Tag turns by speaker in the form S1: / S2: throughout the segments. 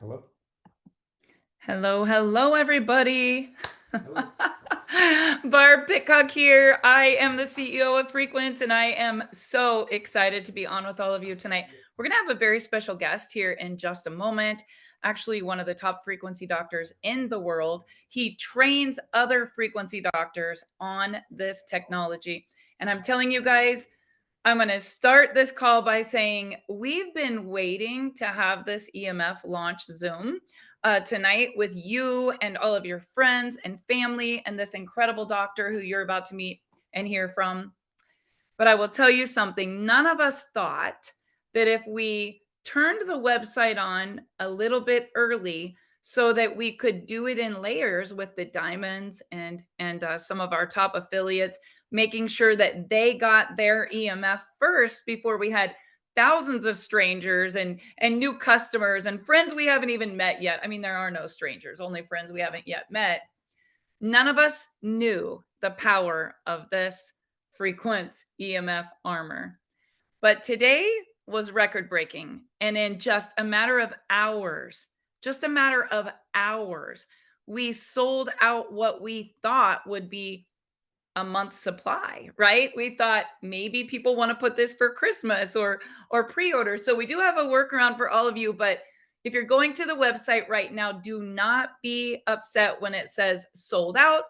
S1: Hello?
S2: Hello, hello, everybody.
S1: Hello.
S2: Barb Pitcock here. I am the CEO of Frequent, and I am so excited to be on with all of you tonight. We're going to have a very special guest here in just a moment. Actually, one of the top frequency doctors in the world. He trains other frequency doctors on this technology. And I'm telling you guys, I'm going to start this call by saying we've been waiting to have this EMF launch Zoom tonight with you and all of your friends and family and this incredible doctor who you're about to meet and hear from. But I will tell you something, none of us thought that if we turned the website on a little bit early so that we could do it in layers with the diamonds and some of our top affiliates, making sure that they got their EMF first before we had thousands of strangers and new customers and friends we haven't even met yet. I mean, there are no strangers, only friends we haven't yet met. None of us knew the power of this frequent EMF armor. But today was record breaking. And in just a matter of hours, we sold out what we thought would be a month's supply, right? We thought maybe people want to put this for Christmas or pre-order. So we do have a workaround for all of you, but if you're going to the website right now, do not be upset when it says sold out.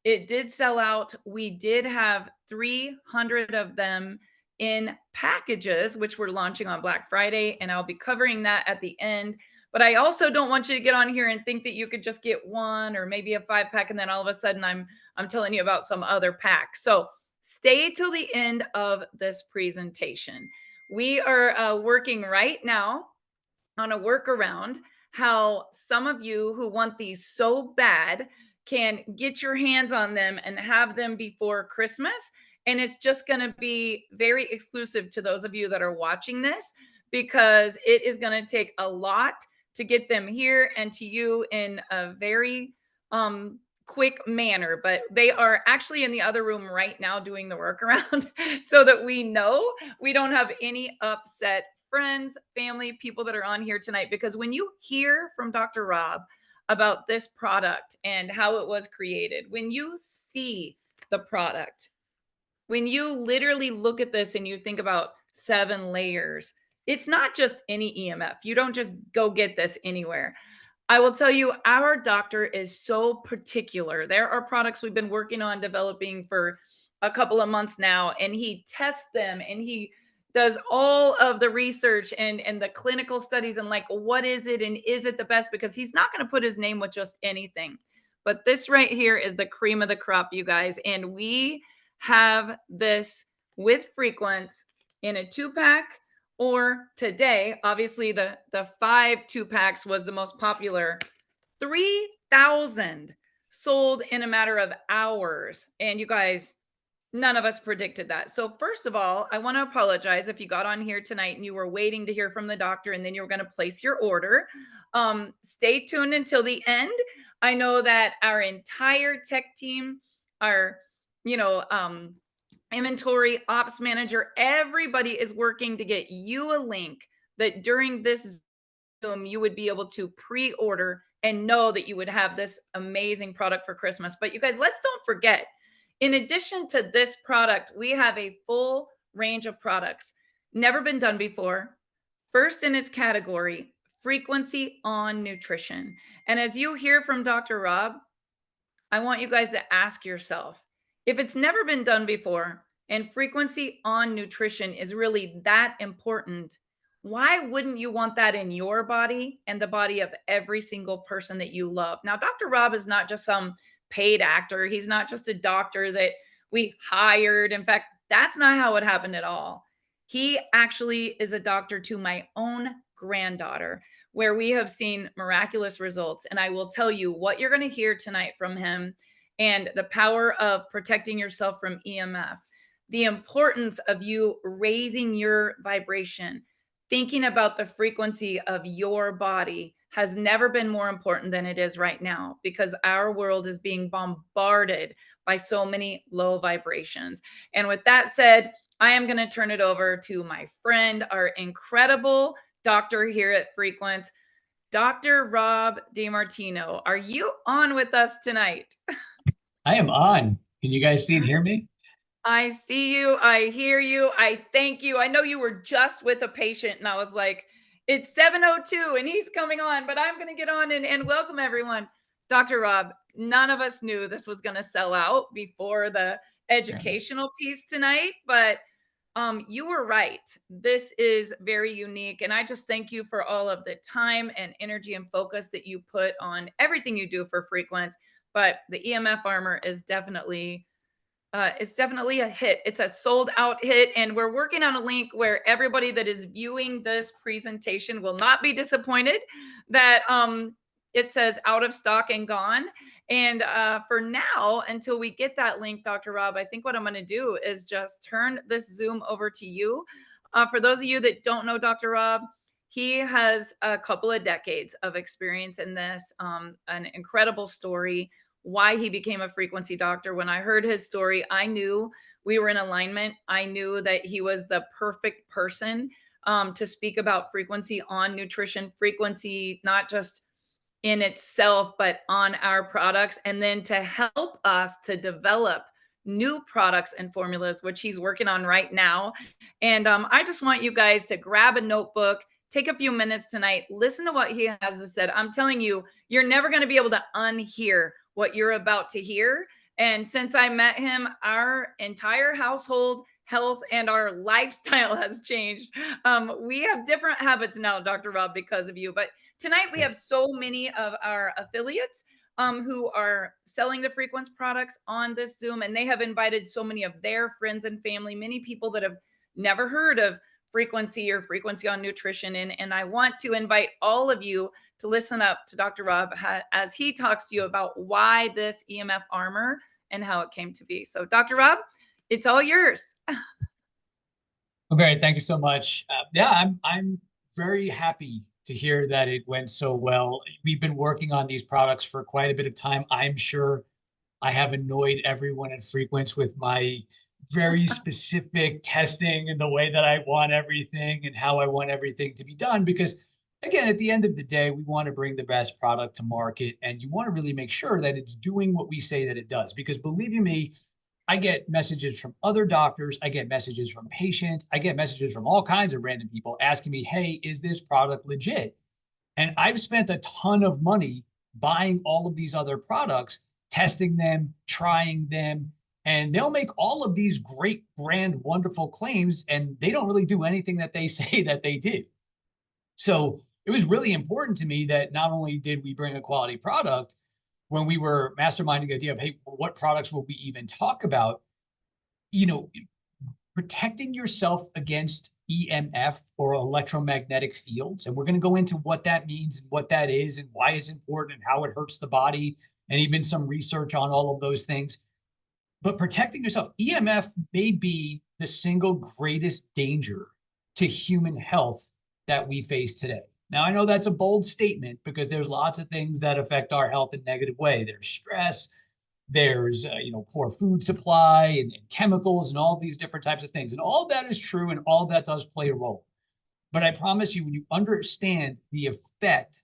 S2: It did sell out. We did have 300 of them in packages, which we're launching on Black Friday, and I'll be covering that at the end. But I also don't want you to get on here and think that you could just get one or maybe a 5-pack, and then all of a sudden I'm telling you about some other pack. So stay till the end of this presentation. We are working right now on a workaround how some of you who want these so bad can get your hands on them and have them before Christmas. And it's just going to be very exclusive to those of you that are watching this because it is going to take a lot to get them here and to you in a very quick manner. But they are actually in the other room right now doing the workaround so that we know we don't have any upset friends, family, people that are on here tonight. Because when you hear from Dr. Rob about this product and how it was created, when you see the product, when you literally look at this and you think about 7 layers, it's not just any EMF. You don't just go get this anywhere. I will tell you, our doctor is so particular. There are products we've been working on developing for a couple of months now, and he tests them and he does all of the research and the clinical studies and like what is it and is it the best, because he's not going to put his name with just anything. But this right here is the cream of the crop, you guys, and we have this with Frequence in a 2-pack, or today, obviously the 5 2-packs was the most popular. 3,000 sold in a matter of hours. And you guys, none of us predicted that. So first of all, I want to apologize if you got on here tonight and you were waiting to hear from the doctor and then you were going to place your order. Stay tuned until the end. I know that our entire tech team, our, you know, inventory ops manager, everybody is working to get you a link that during this Zoom you would be able to pre-order and know that you would have this amazing product for Christmas. But you guys, let's don't forget, in addition to this product, we have a full range of products, never been done before, first in its category, frequency on nutrition. And as you hear from Dr. Rob, I want you guys to ask yourself, if it's never been done before and frequency on nutrition is really that important, why wouldn't you want that in your body and the body of every single person that you love? Now, Dr. Rob is not just some paid actor. He's not just a doctor that we hired. In fact, that's not how it happened at all. He actually is a doctor to my own granddaughter, where we have seen miraculous results. And I will tell you what you're going to hear tonight from him and the power of protecting yourself from EMF, the importance of you raising your vibration, thinking about the frequency of your body has never been more important than it is right now, because our world is being bombarded by so many low vibrations. And with that said, I am going to turn it over to my friend, our incredible doctor here at Frequent, Dr. Rob DiMartino. Are you on with us tonight?
S1: I am on. Can you guys see and hear me?
S2: I see you. I hear you. I thank you. I know you were just with a patient, and I was like, it's 7:02 and he's coming on, but I'm going to get on and welcome everyone. Dr. Rob, none of us knew this was going to sell out before the
S1: Yeah.
S2: educational piece tonight, but you were right. This is very unique. And I just thank you for all of the time and energy and focus that you put on everything you do for Frequency. But the EMF armor is definitely it's definitely a hit. It's a sold out hit. And we're working on a link where everybody that is viewing this presentation will not be disappointed that it says out of stock and gone. And for now, until we get that link, Dr. Rob, I think what I'm going to do is just turn this Zoom over to you. For those of you that don't know Dr. Rob, he has a couple of decades of experience in this, an incredible story why he became a frequency doctor. When I heard his story, I knew we were in alignment. I knew that he was the perfect person to speak about frequency on nutrition, frequency, not just in itself, but on our products, and then to help us to develop new products and formulas, which he's working on right now. And I just want you guys to grab a notebook, take a few minutes tonight, listen to what he has to say. I'm telling you, you're never going to be able to unhear what you're about to hear. And since I met him, our entire household health and our lifestyle has changed. We have different habits now, Dr. Rob, because of you. But tonight we have so many of our affiliates who are selling the Frequency products on this Zoom, and they have invited so many of their friends and family, many people that have never heard of frequency or frequency on nutrition. And I want to invite all of you to listen up to Dr. Rob as he talks to you about why this EMF armor and how it came to be. So, Dr. Rob, it's all yours.
S1: Okay, thank you so much. I'm very happy to hear that it went so well. We've been working on these products for quite a bit of time. I'm sure I have annoyed everyone at Frequency with my very specific testing and the way that I want everything and how I want everything to be done. Because again, at the end of the day, we want to bring the best product to market and you want to really make sure that it's doing what we say that it does. Because believe you me, I get messages from other doctors, I get messages from patients, I get messages from all kinds of random people asking me, hey, is this product legit? And I've spent a ton of money buying all of these other products, testing them, trying them, and they'll make all of these great, grand, wonderful claims, and they don't really do anything that they say that they do. So it was really important to me that not only did we bring a quality product, when we were masterminding the idea of, hey, what products will we even talk about? You know, protecting yourself against EMF or electromagnetic fields. And we're going to go into what that means and what that is and why it's important and how it hurts the body, and even some research on all of those things. But protecting yourself, EMF may be the single greatest danger to human health that we face today. Now, I know that's a bold statement because there's lots of things that affect our health in a negative way. There's stress, there's poor food supply and chemicals and all these different types of things. And all of that is true and all of that does play a role. But I promise you, when you understand the effect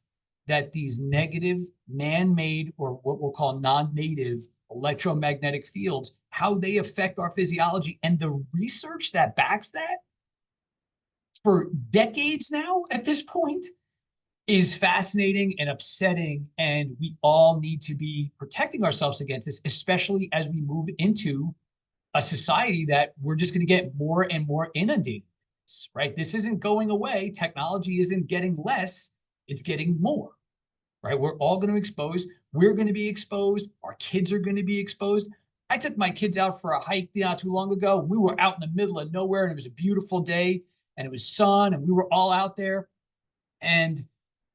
S1: that these negative, man-made, or what we'll call non-native electromagnetic fields, how they affect our physiology, and the research that backs that for decades now at this point is fascinating and upsetting. And we all need to be protecting ourselves against this, especially as we move into a society that we're just going to get more and more inundated, right? This isn't going away. Technology isn't getting less, it's getting more, right? We're all going to expose. We're going to be exposed. Our kids are going to be exposed. I took my kids out for a hike not too long ago. We were out in the middle of nowhere and it was a beautiful day and it was sun and we were all out there. And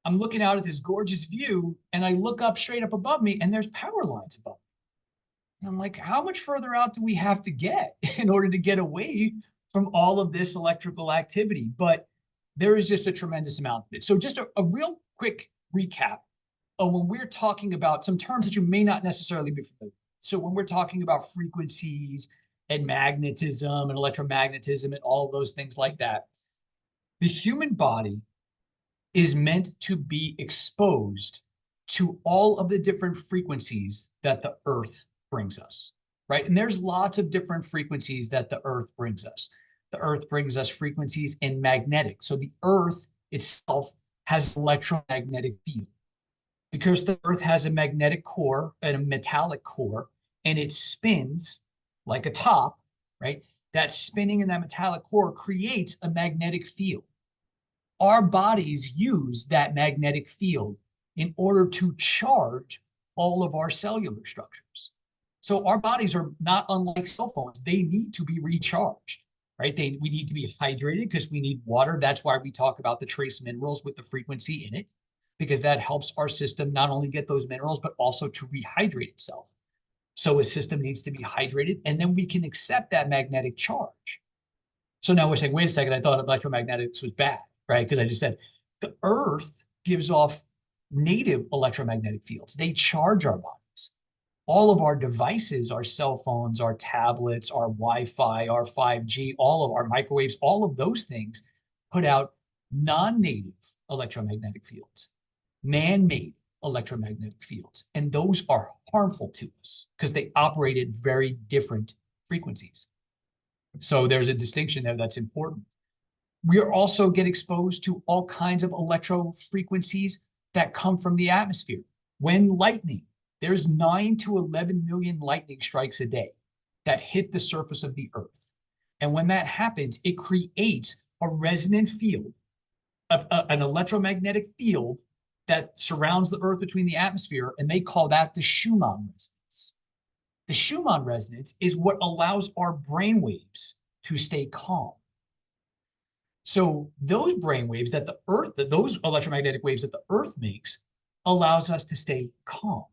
S1: I'm looking out at this gorgeous view and I look up straight up above me and there's power lines above me. And I'm like, how much further out do we have to get in order to get away from all of this electrical activity? But there is just a tremendous amount of it. So just a real quick recap of when we're talking about some terms that you may not necessarily be familiar with. So when we're talking about frequencies and magnetism and electromagnetism and all of those things like that, the human body is meant to be exposed to all of the different frequencies that the Earth brings us, right? And there's lots of different frequencies that the Earth brings us. The Earth brings us frequencies in magnetic. So the Earth itself has electromagnetic field because the Earth has a magnetic core and a metallic core, and it spins like a top, right? That spinning in that metallic core creates a magnetic field. Our bodies use that magnetic field in order to charge all of our cellular structures. So our bodies are not unlike cell phones. They need to be recharged, right? We need to be hydrated because we need water. That's why we talk about the trace minerals with the frequency in it, because that helps our system not only get those minerals, but also to rehydrate itself. So a system needs to be hydrated, and then we can accept that magnetic charge. So now we're saying, wait a second, I thought electromagnetics was bad, right? Because I just said the Earth gives off native electromagnetic fields. They charge our bodies. All of our devices, our cell phones, our tablets, our Wi-Fi, our 5G, all of our microwaves, all of those things put out non-native electromagnetic fields, man-made electromagnetic fields. And those are harmful to us because they operate at very different frequencies. So there's a distinction there that's important. We also get exposed to all kinds of electro frequencies that come from the atmosphere. When lightning, there's 9 to 11 million lightning strikes a day that hit the surface of the Earth. And when that happens, it creates a resonant field, an electromagnetic field that surrounds the Earth between the atmosphere, and they call that the Schumann resonance. The Schumann resonance is what allows our brain waves to stay calm. So those brain waves that the Earth, those electromagnetic waves that the Earth makes, allows us to stay calm.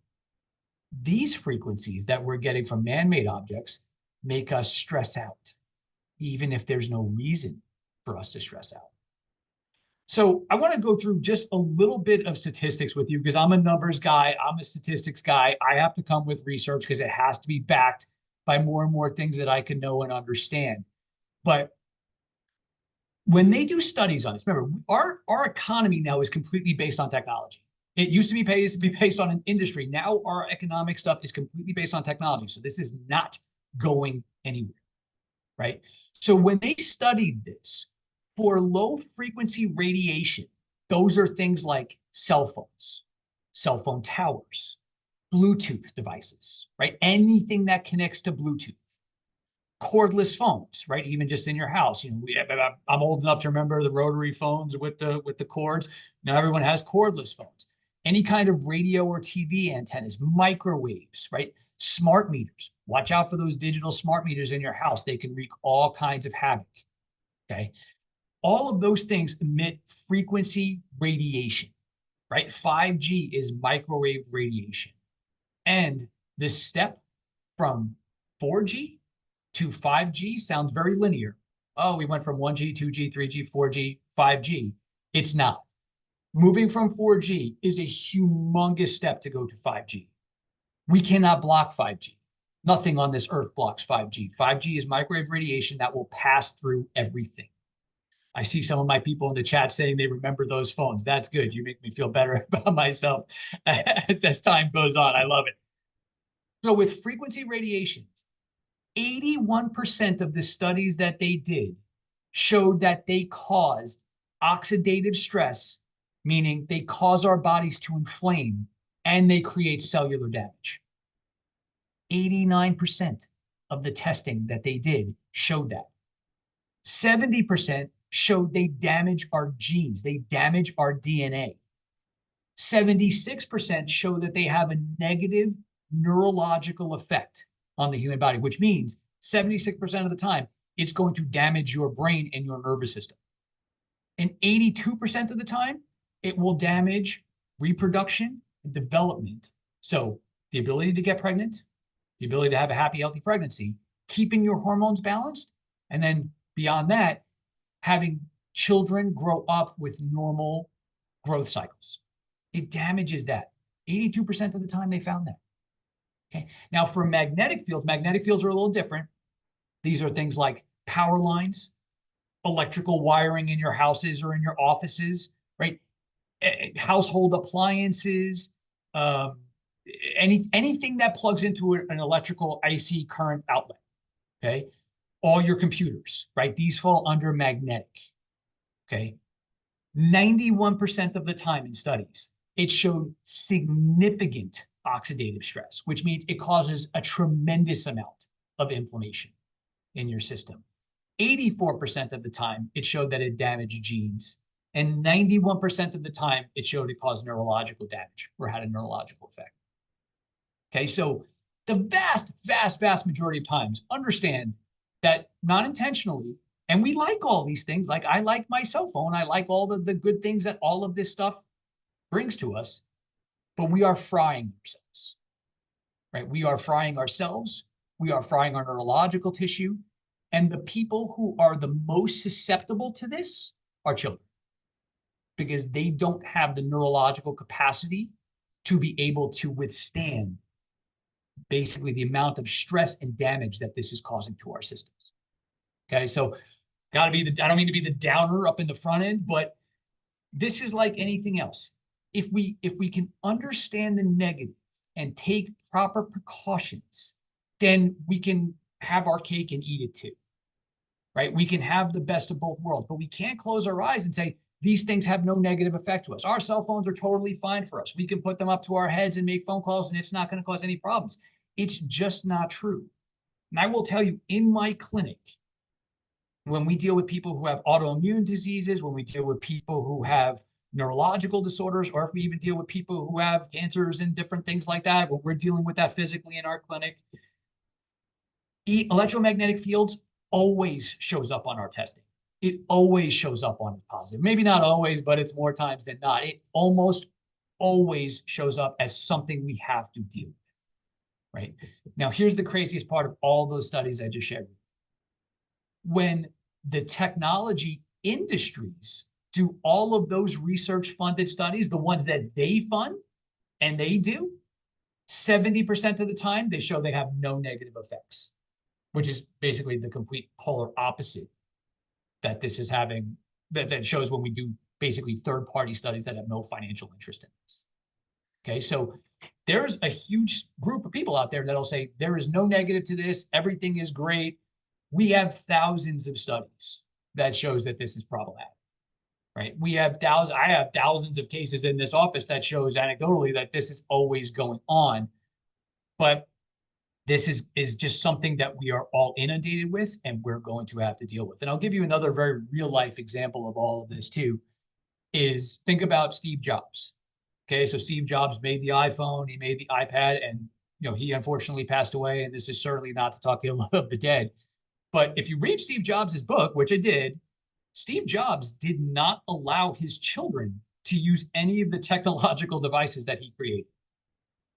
S1: These frequencies that we're getting from man-made objects make us stress out, even if there's no reason for us to stress out. So I want to go through just a little bit of statistics with you because I'm a numbers guy, I'm a statistics guy. I have to come with research because it has to be backed by more and more things that I can know and understand. But when they do studies on this, remember, our economy now is completely based on technology. It used to be based on an industry. Now our economic stuff is completely based on technology. So this is not going anywhere, right? So when they studied this for low frequency radiation, those are things like cell phones, cell phone towers, Bluetooth devices, right? Anything that connects to Bluetooth. Cordless phones, right? Even just in your house, I'm old enough to remember the rotary phones with the cords. Now everyone has cordless phones. Any kind of radio or TV antennas, microwaves, right? Smart meters. Watch out for those digital smart meters in your house. They can wreak all kinds of havoc. Okay, all of those things emit frequency radiation, right? 5G is microwave radiation, and this step from 4G to 5G sounds very linear. Oh, we went from 1G, 2G, 3G, 4G, 5G. It's not. Moving from 4G is a humongous step to go to 5G. We cannot block 5G. Nothing on this earth blocks 5G. 5G is microwave radiation that will pass through everything. I see some of my people in the chat saying they remember those phones. That's good. You make me feel better about myself as time goes on. I love it. So with frequency radiations, 81% of the studies that they did showed that they caused oxidative stress, meaning they cause our bodies to inflame and they create cellular damage. 89% of the testing that they did showed that. 70% showed they damage our genes, they damage our DNA. 76% show that they have a negative neurological effect on the human body, which means 76% of the time, it's going to damage your brain and your nervous system. And 82% of the time, it will damage reproduction and development. So the ability to get pregnant, the ability to have a happy, healthy pregnancy, keeping your hormones balanced, and then beyond that, having children grow up with normal growth cycles. It damages that. 82% of the time they found that. Okay. Now for magnetic fields are a little different. These are things like power lines, electrical wiring in your houses or in your offices, right? household appliances, um, anything that plugs into an electrical IC current outlet, okay? All your computers, right? These fall under magnetic, okay? 91% of the time in studies, it showed significant oxidative stress, which means it causes a tremendous amount of inflammation in your system. 84% of the time, it showed that it damaged genes. And 91% of the time, it showed it caused neurological damage or had a neurological effect. Okay, so the vast majority of times, understand that not intentionally, and we like all these things, like I like my cell phone, I like all the good things that all of this stuff brings to us, but we are frying ourselves, right? We are frying ourselves, we are frying our neurological tissue, and the people who are the most susceptible to this are children, because they don't have the neurological capacity to be able to withstand basically the amount of stress and damage that this is causing to our systems. Okay, so I don't mean to be the downer up in the front end, but this is like anything else. If we can understand the negative and take proper precautions, then we can have our cake and eat it too, right? We can have the best of both worlds, but we can't close our eyes and say, these things have no negative effect to us. Our cell phones are totally fine for us. We can put them up to our heads and make phone calls, and it's not going to cause any problems. It's just not true. And I will tell you, in my clinic, when we deal with people who have autoimmune diseases, when we deal with people who have neurological disorders, or if we even deal with people who have cancers and different things like that, when we're dealing with that physically in our clinic, electromagnetic fields always shows up on our testing. It always shows up on positive. Maybe not always, but it's more times than not. It almost always shows up as something we have to deal with, right? Now, here's the craziest part of all those studies I just shared. When the technology industries do all of those research-funded studies, the ones that they fund and they do, 70% of the time, they show they have no negative effects, which is basically the complete polar opposite that this is having, that shows when we do basically third-party studies that have no financial interest in this. Okay, so there's a huge group of people out there that'll say there is no negative to this, everything is great. We have thousands of studies that shows that this is problematic, right? I have thousands of cases in this office that shows anecdotally that this is always going on, but this is just something that we are all inundated with and we're going to have to deal with. And I'll give you another very real life example of all of this too, is think about Steve Jobs. Okay, so Steve Jobs made the iPhone, he made the iPad, and he unfortunately passed away, and this is certainly not to talk ill of the dead. But if you read Steve Jobs' book, which I did, Steve Jobs did not allow his children to use any of the technological devices that he created.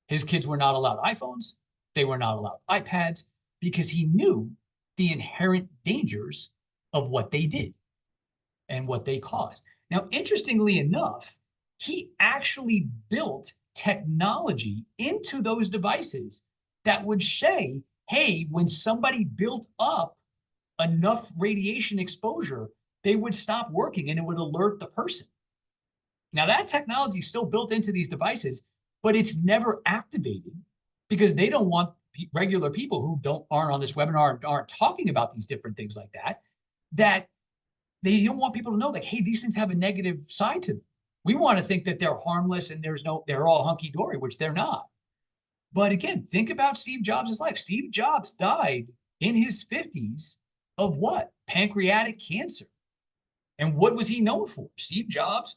S1: His kids were not allowed iPhones. They were not allowed iPads because he knew the inherent dangers of what they did and what they caused. Now, interestingly enough, he actually built technology into those devices that would say, hey, when somebody built up enough radiation exposure, they would stop working and it would alert the person. Now, that technology is still built into these devices, but it's never activated because they don't want regular people who aren't on this webinar and aren't talking about these different things like that they don't want people to know, like, hey, these things have a negative side to them. We want to think that they're harmless and they're all hunky-dory, which they're not. But again, think about Steve Jobs' life. Steve Jobs died in his 50s of what? Pancreatic cancer. And what was he known for? Steve Jobs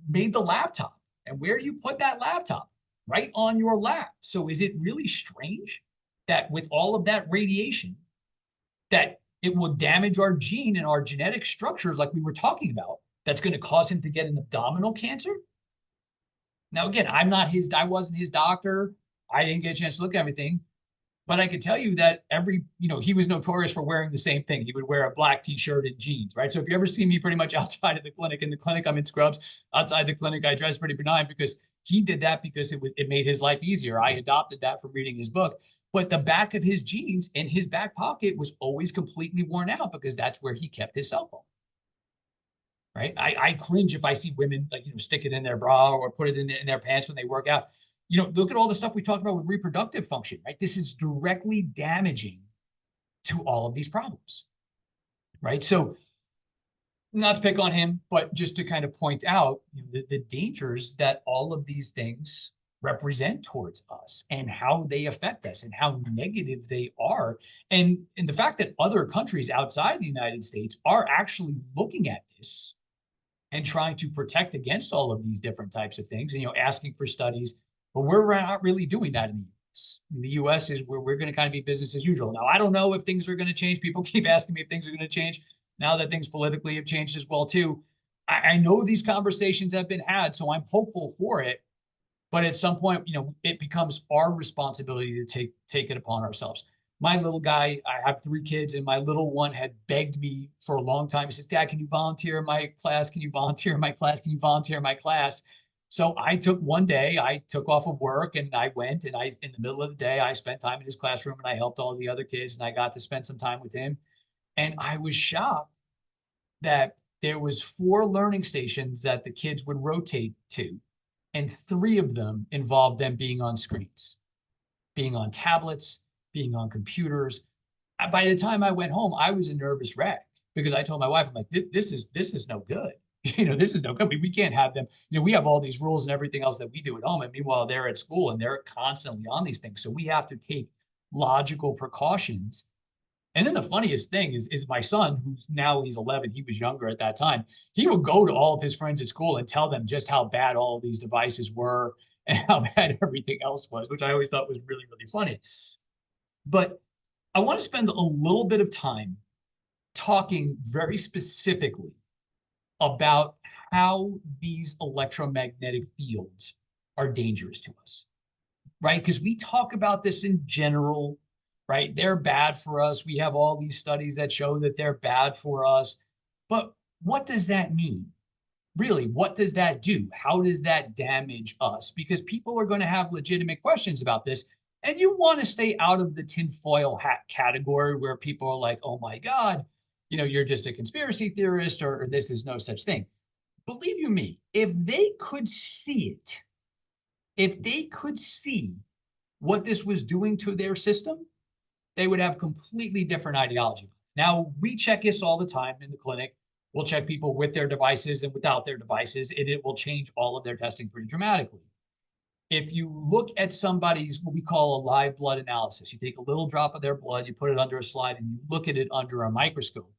S1: made the laptop. And where do you put that laptop? Right on your lap. So is it really strange that with all of that radiation, that it will damage our gene and our genetic structures like we were talking about, that's going to cause him to get an abdominal cancer? Now, again, I wasn't his doctor. I didn't get a chance to look at everything. But I can tell you that he was notorious for wearing the same thing. He would wear a black t-shirt and jeans, right? So if you ever see me pretty much outside of the clinic, in the clinic, I'm in scrubs. Outside the clinic, I dress pretty benign because he did that because it made his life easier. I adopted that from reading his book. But the back of his jeans in his back pocket was always completely worn out because that's where he kept his cell phone. right? I cringe if I see women like, stick it in their bra or put it in their pants when they work out. Look at all the stuff we talked about with reproductive function, right? This is directly damaging to all of these problems, right? So not to pick on him, but just to kind of point out the dangers that all of these things represent towards us and how they affect us and how negative they are. And the fact that other countries outside the United States are actually looking at this and trying to protect against all of these different types of things and asking for studies, but we're not really doing that in the US. In the US is where we're going to kind of be business as usual. Now, I don't know if things are going to change. People keep asking me if things are going to change now that things politically have changed as well too. I know these conversations have been had, so I'm hopeful for it. But at some point, it becomes our responsibility to take it upon ourselves. My little guy, I have 3 kids, and my little one had begged me for a long time. He says, "Dad, can you volunteer in my class? Can you volunteer in my class? Can you volunteer in my class?" So I took one day, I took off of work and I went, and in the middle of the day, I spent time in his classroom and I helped all the other kids and I got to spend some time with him. And I was shocked that there was 4 learning stations that the kids would rotate to, and 3 of them involved them being on screens, being on tablets, being on computers. By the time I went home, I was a nervous wreck because I told my wife, I'm like, this is no good. This is no good. We can't have them. We have all these rules and everything else that we do at home. And meanwhile, they're at school and they're constantly on these things. So we have to take logical precautions. And then the funniest thing is my son, who's now he's 11, he was younger at that time. He would go to all of his friends at school and tell them just how bad all of these devices were and how bad everything else was, which I always thought was really, really funny. But I want to spend a little bit of time talking very specifically about how these electromagnetic fields are dangerous to us, right? Because we talk about this in general, right? They're bad for us. We have all these studies that show that they're bad for us. But what does that mean? Really, what does that do? How does that damage us? Because people are going to have legitimate questions about this. And you want to stay out of the tinfoil hat category where people are like, oh my God, you're just a conspiracy theorist or this is no such thing. Believe you me, if they could see it, if they could see what this was doing to their system, they would have completely different ideology. Now, we check this all the time in the clinic. We'll check people with their devices and without their devices, and it will change all of their testing pretty dramatically. If you look at somebody's, what we call a live blood analysis, you take a little drop of their blood, you put it under a slide, and you look at it under a microscope,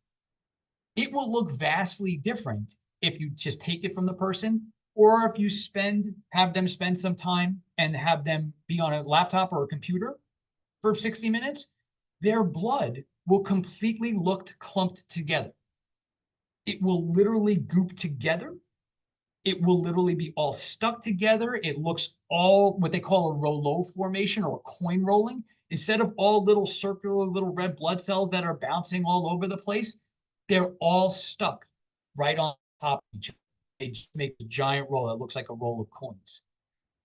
S1: it will look vastly different if you just take it from the person or if you have them spend some time and have them be on a laptop or a computer for 60 minutes, their blood will completely look clumped together. It will literally goop together. It will literally be all stuck together. It looks all what they call a rouleau formation or coin rolling. Instead of all little circular little red blood cells that are bouncing all over the place, they're all stuck right on top of each other. They just make a giant roll that looks like a roll of coins.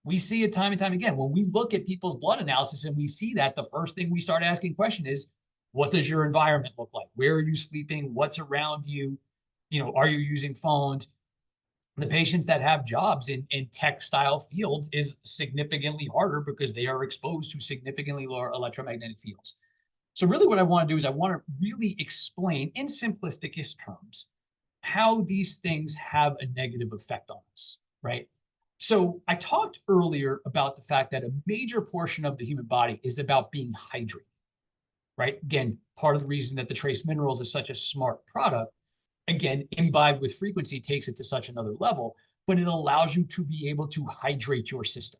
S1: We see it time and time again. When we look at people's blood analysis and we see that, the first thing we start asking question is, what does your environment look like? Where are you sleeping? What's around you? Are you using phones? The patients that have jobs in textile fields is significantly harder because they are exposed to significantly lower electromagnetic fields. So really what I want to do is I want to really explain in simplistic terms how these things have a negative effect on us, right? So I talked earlier about the fact that a major portion of the human body is about being hydrated, right? Again, part of the reason that the trace minerals is such a smart product, again, imbibed with frequency takes it to such another level, but it allows you to be able to hydrate your system,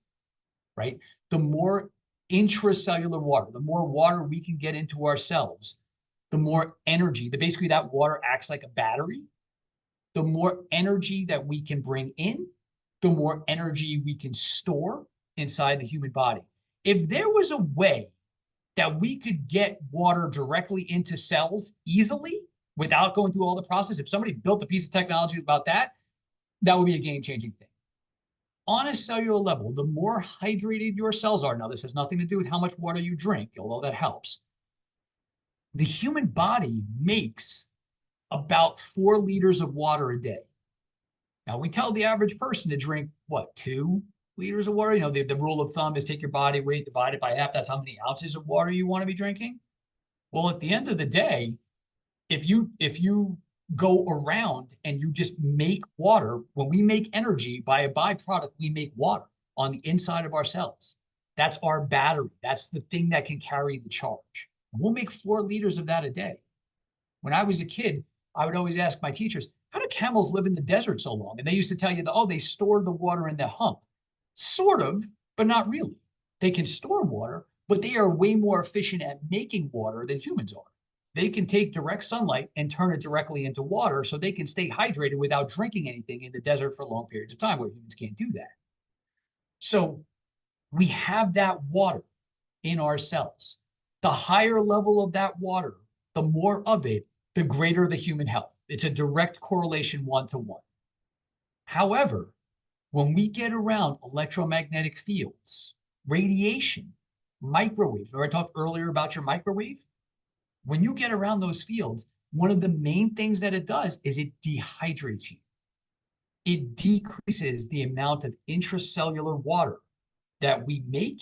S1: right? The more intracellular water, the more water we can get into our cells, the more energy, basically that water acts like a battery. The more energy that we can bring in, the more energy we can store inside the human body. If there was a way that we could get water directly into cells easily without going through all the process, if somebody built a piece of technology about that, that would be a game-changing thing. On a cellular level, the more hydrated your cells are, now this has nothing to do with how much water you drink, although that helps. The human body makes about 4 liters of water a day. Now, we tell the average person to drink, what, 2 liters of water? You know, the rule of thumb is take your body weight, divide it by half. That's how many ounces of water you want to be drinking. Well, at the end of the day, if you go around and you just make water, when we make energy by a byproduct, we make water on the inside of our cells. That's our battery. That's the thing that can carry the charge. We'll make 4 liters of that a day. When I was a kid, I would always ask my teachers, how do camels live in the desert so long? And they used to tell you that, oh, they store the water in the hump. Sort of, but not really. They can store water, but they are way more efficient at making water than humans are. They can take direct sunlight and turn it directly into water so they can stay hydrated without drinking anything in the desert for long periods of time, where humans can't do that. So we have that water in our cells. The higher level of that water, the more of it, the greater the human health. It's a direct correlation 1-to-1. However, when we get around electromagnetic fields, radiation, microwaves, remember I talked earlier about your microwave? When you get around those fields, one of the main things that it does is it dehydrates you. It decreases the amount of intracellular water that we make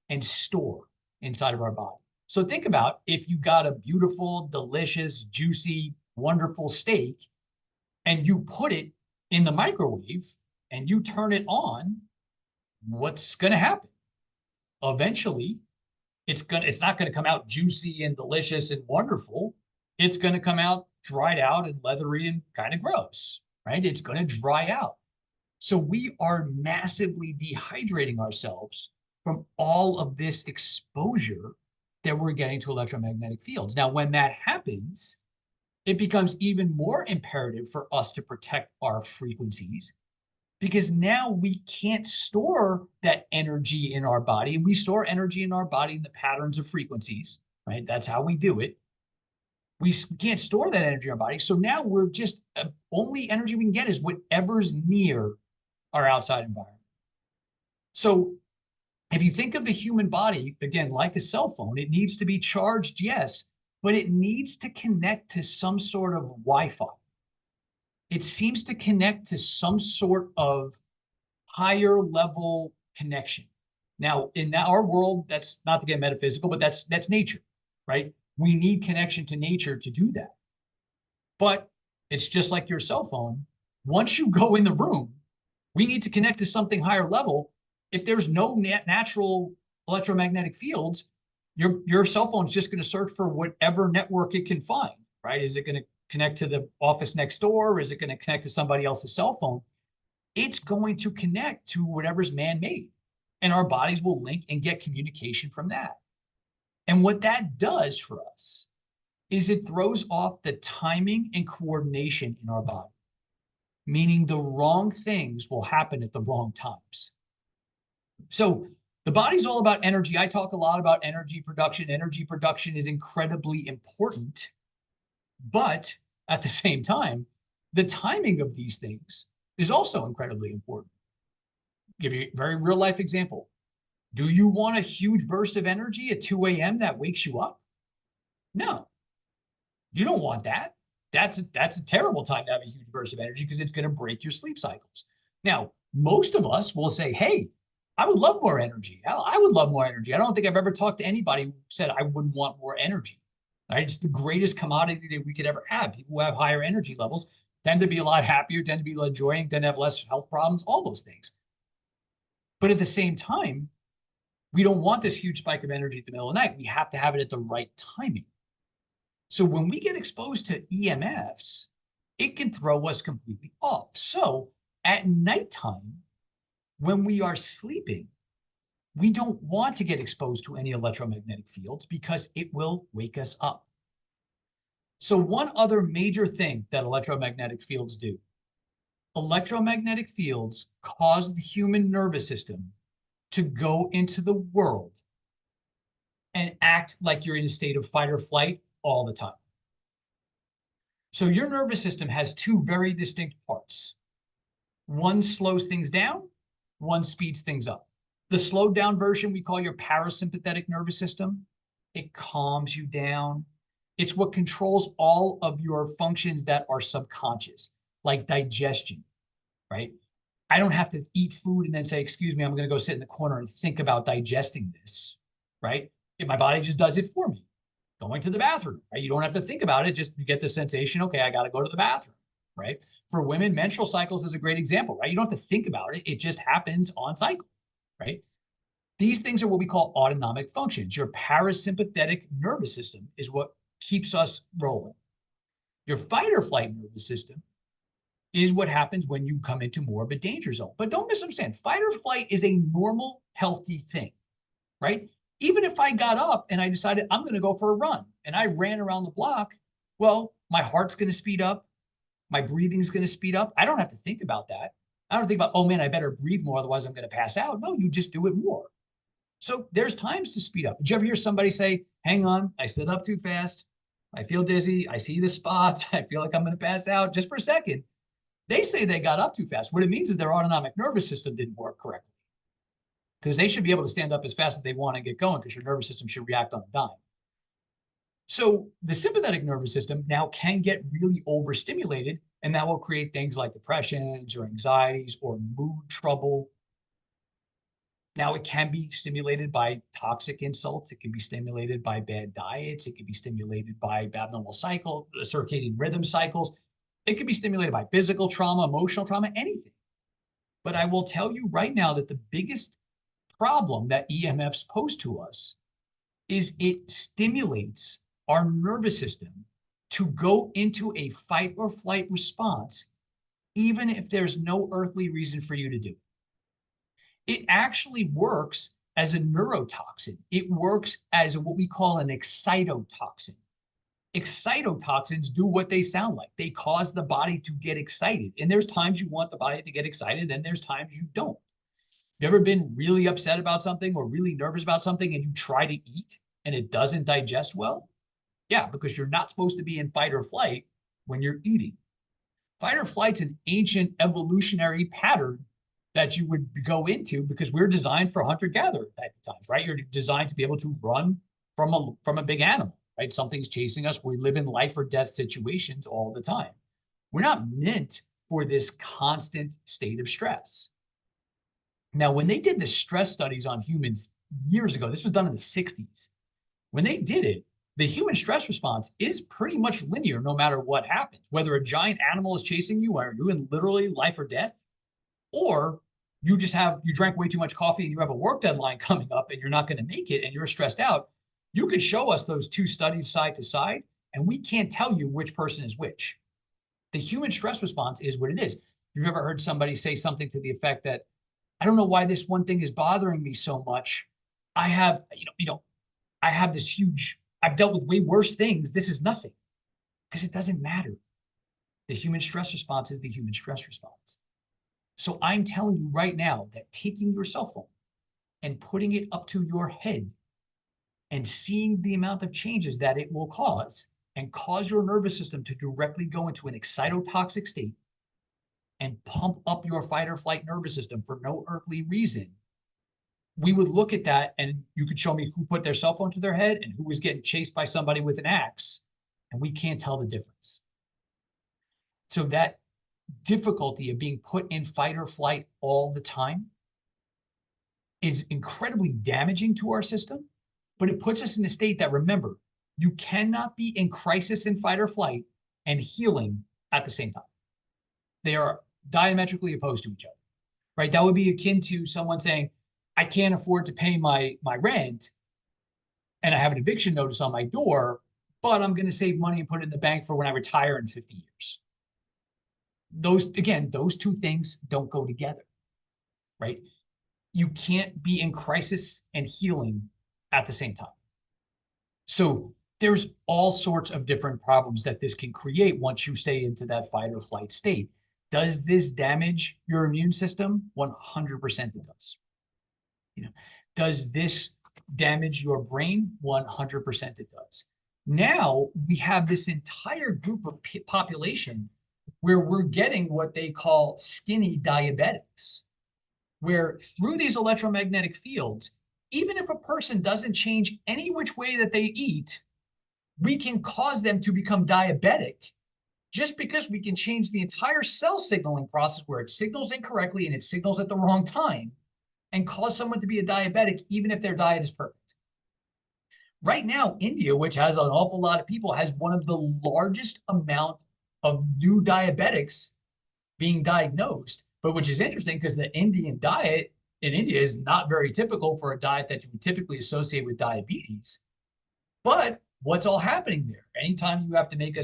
S1: and store inside of our body. So think about if you got a beautiful, delicious, juicy, wonderful steak and you put it in the microwave and you turn it on, what's going to happen? Eventually, it's not going to come out juicy and delicious and wonderful. It's going to come out dried out and leathery and kind of gross, right? It's going to dry out. So we are massively dehydrating ourselves from all of this exposure that we're getting to electromagnetic fields. Now, when that happens, it becomes even more imperative for us to protect our frequencies, because now we can't store that energy in our body. We store energy in our body in the patterns of frequencies, right? That's how we do it. We can't store that energy in our body. So now we're just, only energy we can get is whatever's near our outside environment. So if you think of the human body, again, like a cell phone, it needs to be charged, yes, but it needs to connect to some sort of Wi-Fi. It seems to connect to some sort of higher level connection. Now, in our world, that's not to get metaphysical, but that's nature, right? We need connection to nature to do that. But it's just like your cell phone. Once you go in the room, we need to connect to something higher level. If there's no natural electromagnetic fields, your cell phone is just going to search for whatever network it can find, right? Is it going to connect to the office next door? Or is it going to connect to somebody else's cell phone? It's going to connect to whatever's man-made. And our bodies will link and get communication from that. And what that does for us is it throws off the timing and coordination in our body, meaning the wrong things will happen at the wrong times. So the body's all about energy. I talk a lot about energy production. Energy production is incredibly important, but at the same time, the timing of these things is also incredibly important. I'll give you a very real life example. Do you want a huge burst of energy at 2 a.m. that wakes you up? No, you don't want that. That's a terrible time to have a huge burst of energy because it's going to break your sleep cycles. Now, most of us will say, hey, I would love more energy. I would love more energy. I don't think I've ever talked to anybody who said I wouldn't want more energy. Right? It's the greatest commodity that we could ever have. People who have higher energy levels tend to be a lot happier, tend to be less enjoying, tend to have less health problems, all those things. But at the same time, we don't want this huge spike of energy at the middle of the night. We have to have it at the right timing. So when we get exposed to EMFs, it can throw us completely off. So at nighttime, when we are sleeping, we don't want to get exposed to any electromagnetic fields because it will wake us up. So one other major thing that electromagnetic fields do, electromagnetic fields cause the human nervous system to go into the world and act like you're in a state of fight or flight all the time. So your nervous system has 2 very distinct parts. One slows things down, one speeds things up. The slowed down version we call your parasympathetic nervous system. It calms you down. It's what controls all of your functions that are subconscious, like digestion, right? I don't have to eat food and then say, excuse me, I'm going to go sit in the corner and think about digesting this, right? If my body just does it for me. Going to the bathroom, right? You don't have to think about it. Just you get the sensation, okay, I got to go to the bathroom, right? For women, menstrual cycles is a great example, right? You don't have to think about it. It just happens on cycle, right? These things are what we call autonomic functions. Your parasympathetic nervous system is what keeps us rolling. Your fight or flight nervous system is what happens when you come into more of a danger zone. But don't misunderstand, fight or flight is a normal, healthy thing, right? Even if I got up and I decided I'm going to go for a run and I ran around the block, well, my heart's going to speed up. My breathing is going to speed up. I don't have to think about that. I don't think about, oh man, I better breathe more, otherwise I'm going to pass out. No, you just do it more. So there's times to speed up. Did you ever hear somebody say, hang on, I stood up too fast. I feel dizzy. I see the spots. I feel like I'm going to pass out just for a second. They say they got up too fast. What it means is their autonomic nervous system didn't work correctly, because they should be able to stand up as fast as they want and get going, because your nervous system should react on a dime. So the sympathetic nervous system now can get really overstimulated, and that will create things like depressions or anxieties or mood trouble. Now, it can be stimulated by toxic insults. It can be stimulated by bad diets. It can be stimulated by abnormal cycle, circadian rhythm cycles. It can be stimulated by physical trauma, emotional trauma, anything. But I will tell you right now that the biggest problem that EMFs pose to us is it stimulates our nervous system to go into a fight or flight response, even if there's no earthly reason for you to do it. It actually works as a neurotoxin. It works as what we call an excitotoxin. Excitotoxins do what they sound like. They cause the body to get excited. And there's times you want the body to get excited, and there's times you don't. Have you ever been really upset about something or really nervous about something and you try to eat and it doesn't digest well? Yeah, because you're not supposed to be in fight or flight when you're eating. Fight or flight's an ancient evolutionary pattern that you would go into, because we're designed for hunter-gatherer type of times, right? You're designed to be able to run from a big animal, right? Something's chasing us. We live in life or death situations all the time. We're not meant for this constant state of stress. Now, when they did the stress studies on humans years ago, this was done in the 60s. When they did it, the human stress response is pretty much linear no matter what happens. Whether a giant animal is chasing you, are you in literally life or death? Or you drank way too much coffee and you have a work deadline coming up and you're not going to make it and you're stressed out. You could show us those two studies side to side and we can't tell you which person is which. The human stress response is what it is. You've ever heard somebody say something to the effect that, I don't know why this one thing is bothering me so much. I have, I have this huge, I've dealt with way worse things. This is nothing, because it doesn't matter. The human stress response is the human stress response. So I'm telling you right now that taking your cell phone and putting it up to your head and seeing the amount of changes that it will cause and cause your nervous system to directly go into an excitotoxic state and pump up your fight or flight nervous system for no earthly reason, we would look at that and you could show me who put their cell phone to their head and who was getting chased by somebody with an axe, and we can't tell the difference. So that difficulty of being put in fight or flight all the time is incredibly damaging to our system, but it puts us in a state that, remember, you cannot be in crisis in fight or flight and healing at the same time. They are diametrically opposed to each other, right? That would be akin to someone saying, I can't afford to pay my rent and I have an eviction notice on my door, but I'm going to save money and put it in the bank for when I retire in 50 years. Those two things don't go together, right? You can't be in crisis and healing at the same time. So there's all sorts of different problems that this can create once you stay into that fight or flight state. Does this damage your immune system? 100% it does. Does this damage your brain? 100% it does. Now we have this entire group of population where we're getting what they call skinny diabetics, where through these electromagnetic fields, even if a person doesn't change any which way that they eat, we can cause them to become diabetic just because we can change the entire cell signaling process where it signals incorrectly and it signals at the wrong time and cause someone to be a diabetic, even if their diet is perfect. Right now, India, which has an awful lot of people, has one of the largest amount of new diabetics being diagnosed, but which is interesting because the Indian diet in India is not very typical for a diet that you would typically associate with diabetes. But what's all happening there? Anytime you have to make a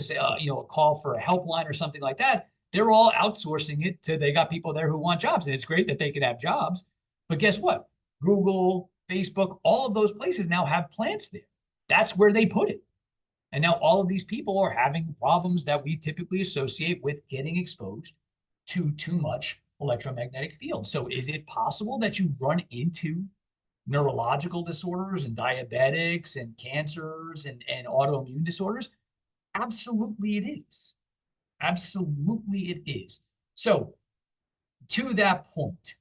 S1: call for a helpline or something like that, they're all outsourcing it to, they got people there who want jobs, and it's great that they can have jobs. But guess what? Google, Facebook, all of those places now have plants there. That's where they put it. And now all of these people are having problems that we typically associate with getting exposed to too much electromagnetic field. So is it possible that you run into neurological disorders and diabetics and cancers and autoimmune disorders? Absolutely it is. Absolutely it is. So to that point,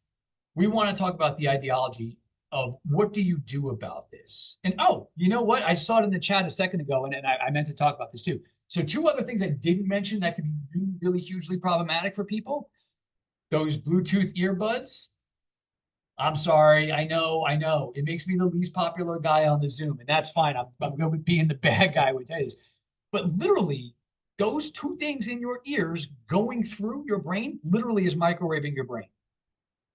S1: we want to talk about the ideology of what do you do about this? And oh, you know what? I saw it in the chat a second ago, and I meant to talk about this too. So two other things I didn't mention that could be really, really hugely problematic for people. Those Bluetooth earbuds. I'm sorry. I know. It makes me the least popular guy on the Zoom, and that's fine. I'm good with being the bad guy with this. But literally, those two things in your ears going through your brain literally is microwaving your brain.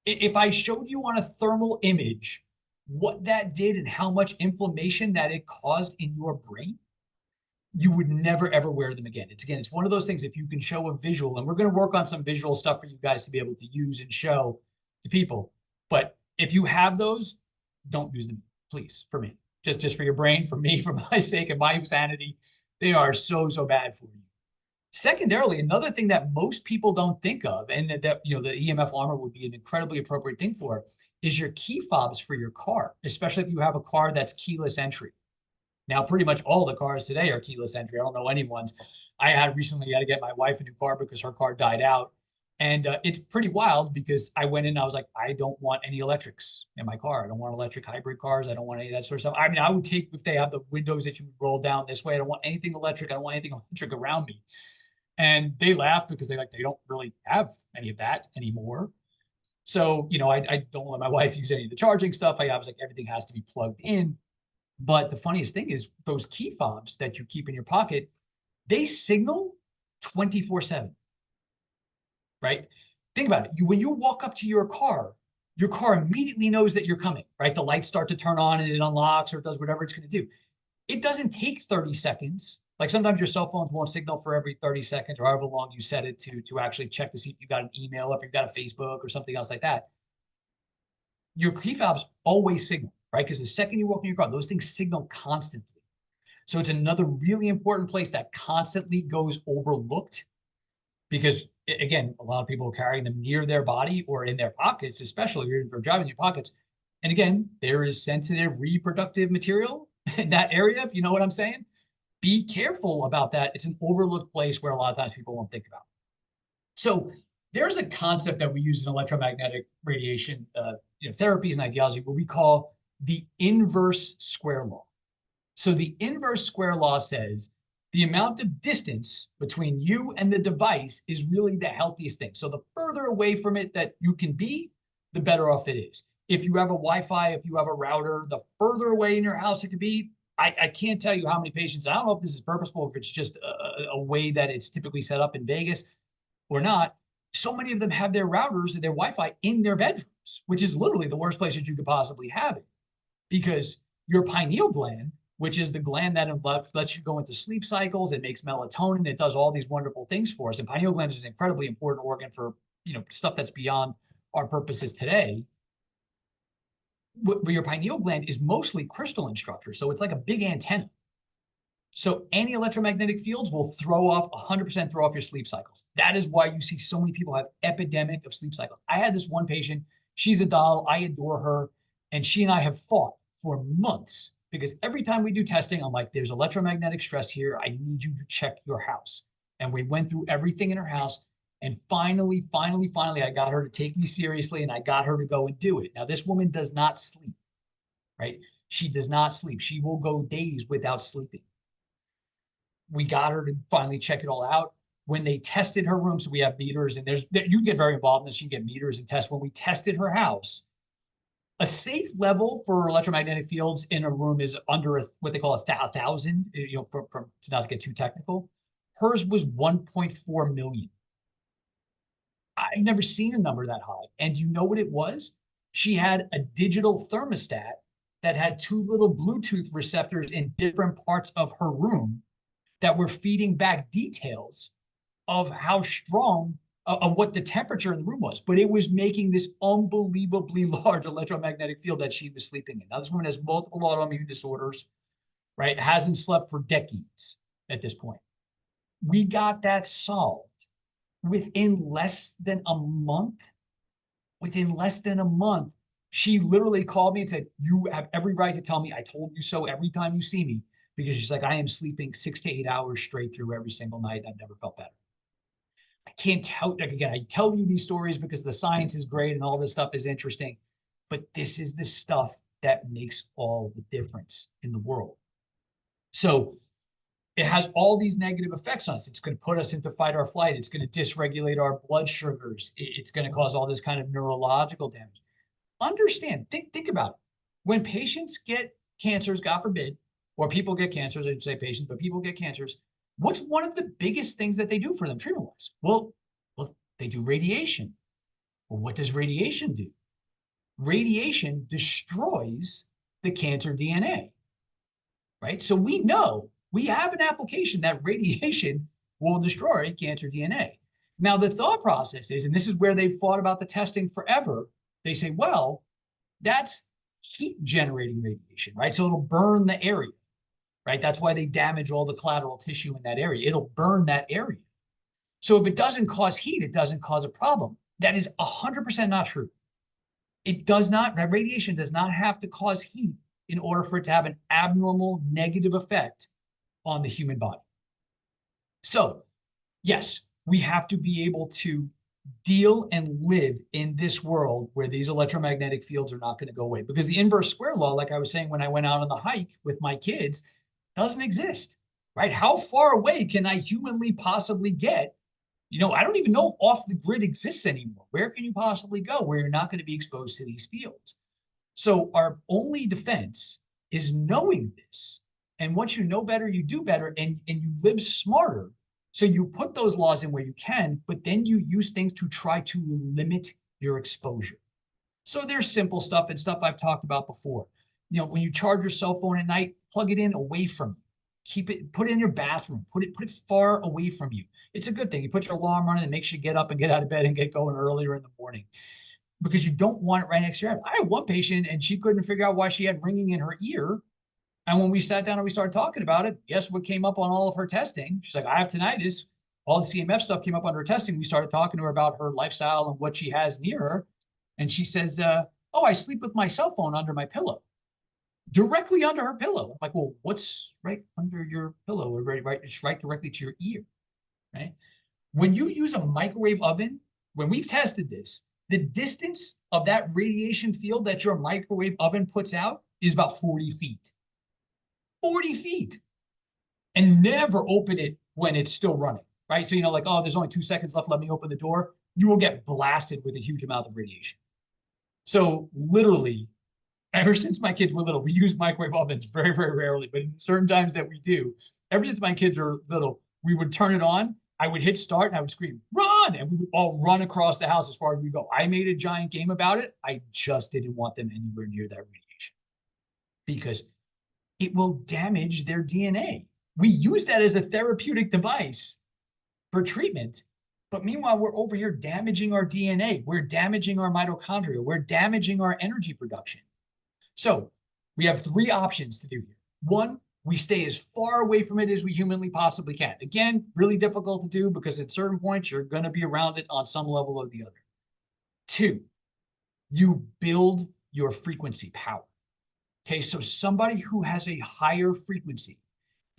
S1: If I showed you on a thermal image what that did and how much inflammation that it caused in your brain, you would never, ever wear them again. It's one of those things, if you can show a visual, and we're going to work on some visual stuff for you guys to be able to use and show to people. But if you have those, don't use them, please, for me. Just for your brain, for me, for my sake and my sanity. They are so, so bad for you. Secondarily, another thing that most people don't think of, and that the EMF alarmer would be an incredibly appropriate thing for, is your key fobs for your car, especially if you have a car that's keyless entry. Now, pretty much all the cars today are keyless entry. I don't know anyone's. I had recently had to get my wife a new car because her car died out. And it's pretty wild because I went in and I was like, I don't want any electrics in my car. I don't want electric hybrid cars. I don't want any of that sort of stuff. I mean, I would take, if they have the windows that you would roll down this way, I don't want anything electric. I don't want anything electric around me. And they laughed because they don't really have any of that anymore. So, I don't let my wife use any of the charging stuff. I was like, everything has to be plugged in. But the funniest thing is those key fobs that you keep in your pocket, they signal 24/7, right? Think about it. When you walk up to your car immediately knows that you're coming, right? The lights start to turn on and it unlocks or it does whatever it's going to do. It doesn't take 30 seconds. Like sometimes your cell phones won't signal for every 30 seconds or however long you set it to actually check to see if you got an email, if you've got a Facebook or something else like that. Your key fobs always signal, right? Because the second you walk in your car, those things signal constantly. So it's another really important place that constantly goes overlooked because, again, a lot of people are carrying them near their body or in their pockets, especially if you're driving in your pockets. And again, there is sensitive reproductive material in that area, if you know what I'm saying. Be careful about that. It's an overlooked place where a lot of times people won't think about. So there's a concept that we use in electromagnetic radiation therapies and ideology, what we call the inverse square law. So the inverse square law says the amount of distance between you and the device is really the healthiest thing. So the further away from it that you can be, the better off it is. If you have a Wi-Fi, if you have a router, the further away in your house it could be. I can't tell you how many patients, I don't know if this is purposeful, if it's just a way that it's typically set up in Vegas or not. So many of them have their routers and their Wi-Fi in their bedrooms, which is literally the worst place that you could possibly have it. Because your pineal gland, which is the gland that lets you go into sleep cycles, it makes melatonin, it does all these wonderful things for us. And pineal gland is an incredibly important organ for stuff that's beyond our purposes today. But your pineal gland is mostly crystalline structure, so it's like a big antenna. So any electromagnetic fields will 100% throw off your sleep cycles. That is why you see so many people have epidemic of sleep cycles. I had this one patient, she's a doll, I adore her, and she and I have fought for months because every time we do testing, I'm like, there's electromagnetic stress here. I need you to check your house. And we went through everything in her house. And finally, I got her to take me seriously and I got her to go and do it. Now, this woman does not sleep, right? She does not sleep. She will go days without sleeping. We got her to finally check it all out. when they tested her room, so we have meters, and you get very involved in this, you can get meters and tests. When we tested her house, a safe level for electromagnetic fields in a room is under what they call 1,000, from not to get too technical. Hers was 1.4 million. I've never seen a number that high. And you know what it was? She had a digital thermostat that had two little Bluetooth receptors in different parts of her room that were feeding back details of how strong, of what the temperature in the room was. But it was making this unbelievably large electromagnetic field that she was sleeping in. Now, this woman has multiple autoimmune disorders, right? Hasn't slept for decades at this point. We got that solved within less than a month. Within less than a month, she literally called me and said, "You have every right to tell me I told you so every time you see me," because she's like, "I am sleeping 6 to 8 hours straight through every single night. I've never felt better." I can't tell, like, again, I tell you these stories because the science is great and all this stuff is interesting, but this is the stuff that makes all the difference in the world. So it has all these negative effects on us. It's going to put us into fight or flight. It's going to dysregulate our blood sugars. It's going to cause all this kind of neurological damage. Understand, think about it. When patients get cancers, God forbid, or people get cancers, I should say patients, but people get cancers, what's one of the biggest things that they do for them treatment-wise? Well, they do radiation. Well, what does radiation do? Radiation destroys the cancer DNA, right? So we know we have an application that radiation will destroy cancer DNA. Now, the thought process is, and this is where they've thought about the testing forever, they say, well, that's heat generating radiation, right? So it'll burn the area, right? That's why they damage all the collateral tissue in that area. It'll burn that area. So if it doesn't cause heat, it doesn't cause a problem. That is 100% not true. It does not, that radiation does not have to cause heat in order for it to have an abnormal negative effect on the human body. So yes, we have to be able to deal and live in this world where these electromagnetic fields are not going to go away, because the inverse square law, like I was saying when I went out on the hike with my kids, doesn't exist, right? How far away can I humanly possibly get? I don't even know if off the grid exists anymore. Where can you possibly go where you're not going to be exposed to these fields? So our only defense is knowing this. And once you know better, you do better, and you live smarter. So you put those laws in where you can, but then you use things to try to limit your exposure. So there's simple stuff and stuff I've talked about before. When you charge your cell phone at night, plug it in away from you. Keep it, put it in your bathroom, put it far away from you. It's a good thing. You put your alarm on it, it makes you get up and get out of bed and get going earlier in the morning, because you don't want it right next to your head. I had one patient and she couldn't figure out why she had ringing in her ear. And when we sat down and we started talking about it, guess what came up on all of her testing? She's like, "I have tinnitus." All the EMF stuff came up under her testing. We started talking to her about her lifestyle and what she has near her. And she says, "Oh, I sleep with my cell phone under my pillow." Directly under her pillow. I'm like, "Well, what's right under your pillow?" Or it's right directly to your ear, right? When you use a microwave oven, when we've tested this, the distance of that radiation field that your microwave oven puts out is about 40 feet. 40 feet. And never open it when it's still running, right? So, like, oh, there's only 2 seconds left, let me open the door. You will get blasted with a huge amount of radiation. So literally, ever since my kids were little, we use microwave ovens very, very rarely, but in certain times that we do, ever since my kids are little, we would turn it on, I would hit start, and I would scream, "Run!" And we would all run across the house as far as we go. I made a giant game about it. I just didn't want them anywhere near that radiation, because it will damage their DNA. We use that as a therapeutic device for treatment, but meanwhile, we're over here damaging our DNA. We're damaging our mitochondria. We're damaging our energy production. So we have 3 options to do here. 1, we stay as far away from it as we humanly possibly can. Again, really difficult to do because at certain points, you're going to be around it on some level or the other. 2, you build your frequency power. Okay, so somebody who has a higher frequency,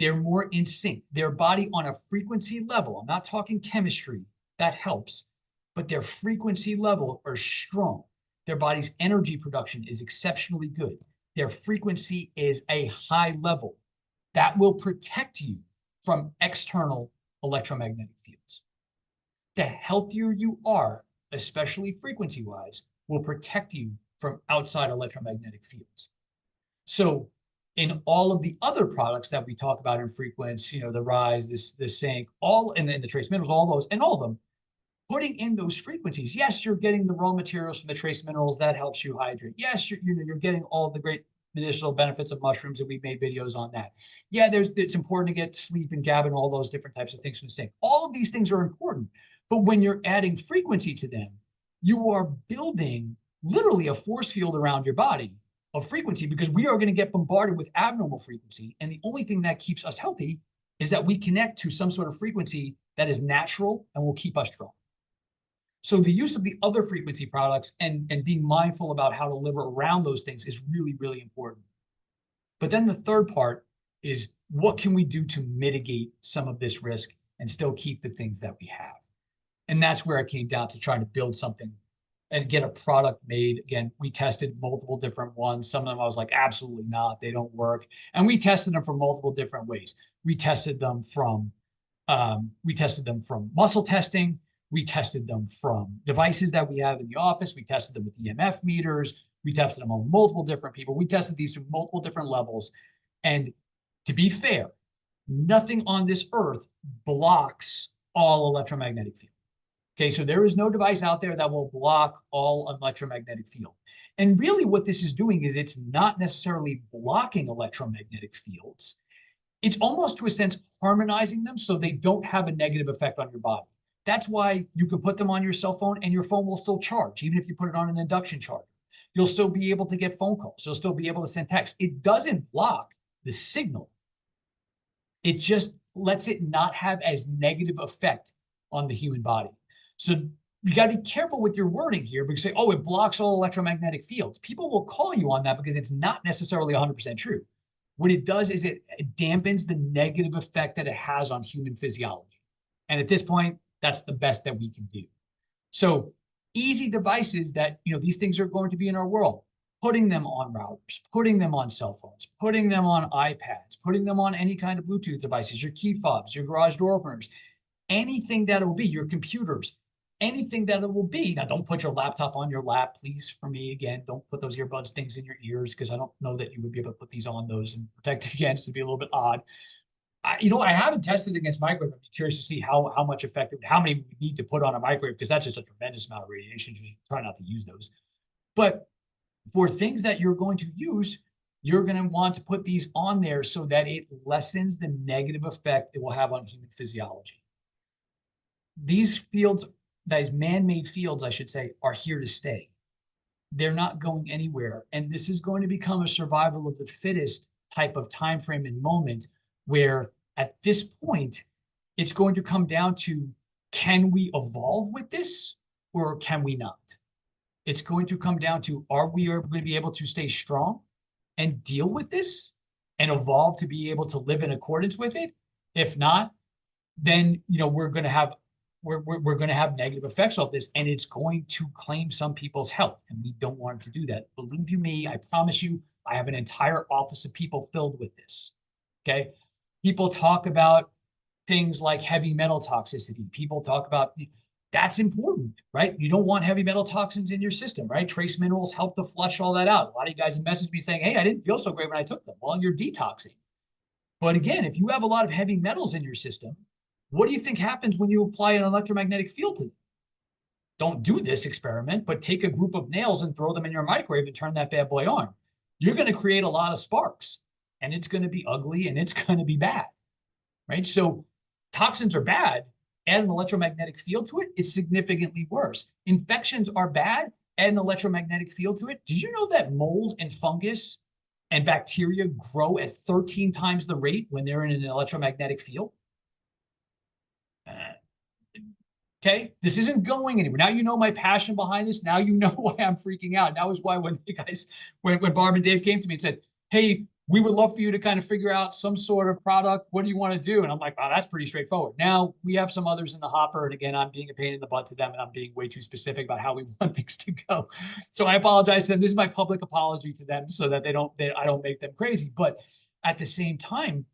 S1: they're more in sync. Their body on a frequency level, I'm not talking chemistry, that helps, but their frequency level are strong. Their body's energy production is exceptionally good. Their frequency is a high level. That will protect you from external electromagnetic fields. The healthier you are, especially frequency-wise, will protect you from outside electromagnetic fields. So in all of the other products that we talk about in frequency, you know, the Rise, the Sync, all, and the trace minerals, all those, and all of them, putting in those frequencies, yes, you're getting the raw materials from the trace minerals, that helps you hydrate. Yes, you're getting all the great medicinal benefits of mushrooms, and we've made videos on that. Yeah, it's important to get sleep and GABA and all those different types of things from the Sync. All of these things are important, but when you're adding frequency to them, you are building literally a force field around your body of frequency, because we are going to get bombarded with abnormal frequency. And the only thing that keeps us healthy is that we connect to some sort of frequency that is natural and will keep us strong. So the use of the other frequency products and being mindful about how to live around those things is really, really important. But then the third part is, what can we do to mitigate some of this risk and still keep the things that we have? And that's where it came down to trying to build something and get a product made. Again, we tested multiple different ones. Some of them I was like, absolutely not, they don't work. And we tested them from multiple different ways. We tested them from muscle testing. We tested them from devices that we have in the office. We tested them with EMF meters. We tested them on multiple different people. We tested these through multiple different levels. And to be fair, nothing on this earth blocks all electromagnetic field. Okay, so there is no device out there that will block all electromagnetic field. And really what this is doing is, it's not necessarily blocking electromagnetic fields. It's almost, to a sense, harmonizing them so they don't have a negative effect on your body. That's why you can put them on your cell phone and your phone will still charge, even if you put it on an induction charger. You'll still be able to get phone calls. You'll still be able to send text. It doesn't block the signal. It just lets it not have as negative effect on the human body. So you got to be careful with your wording here, because say, oh, it blocks all electromagnetic fields. People will call you on that because it's not necessarily 100% true. What it does is it dampens the negative effect that it has on human physiology. And at this point, that's the best that we can do. So easy devices that, you know, these things are going to be in our world, putting them on routers, putting them on cell phones, putting them on iPads, putting them on any kind of Bluetooth devices, your key fobs, your garage door openers, anything that it will be, your computers, anything that it will be. Now, don't put your laptop on your lap, please, for me. Again, don't put those earbuds things in your ears, because I don't know that you would be able to put these on those and protect against. It'd be a little bit odd. I haven't tested against microwave. I'm curious to see how much effective, how many we need to put on a microwave, because that's just a tremendous amount of radiation. You should try not to use those. But for things that you're going to use, you're going to want to put these on there so that it lessens the negative effect it will have on human physiology. These fields, these man-made fields, I should say, are here to stay. They're not going anywhere. And this is going to become a survival of the fittest type of time frame and moment, where at this point, it's going to come down to, can we evolve with this or can we not? It's going to come down to, are we going to be able to stay strong and deal with this and evolve to be able to live in accordance with it? If not, then, you know, we're going to have negative effects of this, and it's going to claim some people's health, and we don't want to do that. Believe you me, I promise you, I have an entire office of people filled with this. Okay, people talk about things like heavy metal toxicity. People talk about, that's important, right? You don't want heavy metal toxins in your system, right? Trace minerals help to flush all that out. A lot of you guys have messaged me saying, hey, I didn't feel so great when I took them. Well, you're detoxing. But again, if you have a lot of heavy metals in your system, what do you think happens when you apply an electromagnetic field to them? Don't do this experiment, but take a group of nails and throw them in your microwave and turn that bad boy on. You're going to create a lot of sparks, and it's going to be ugly and it's going to be bad, right? So toxins are bad. Add an electromagnetic field to it, it's significantly worse. Infections are bad. Add an electromagnetic field to it. Did you know that mold and fungus and bacteria grow at 13 times the rate when they're in an electromagnetic field? Okay, this isn't going anywhere. Now you know my passion behind this. Now you know why I'm freaking out. That was why when you guys, when Barb and Dave came to me and said, hey, we would love for you to kind of figure out some sort of product. What do you want to do? And I'm like, wow, that's pretty straightforward. Now we have some others in the hopper. And again, I'm being a pain in the butt to them, and I'm being way too specific about how we want things to go. So I apologize to them. This is my public apology to them so that I don't make them crazy. But at the same time,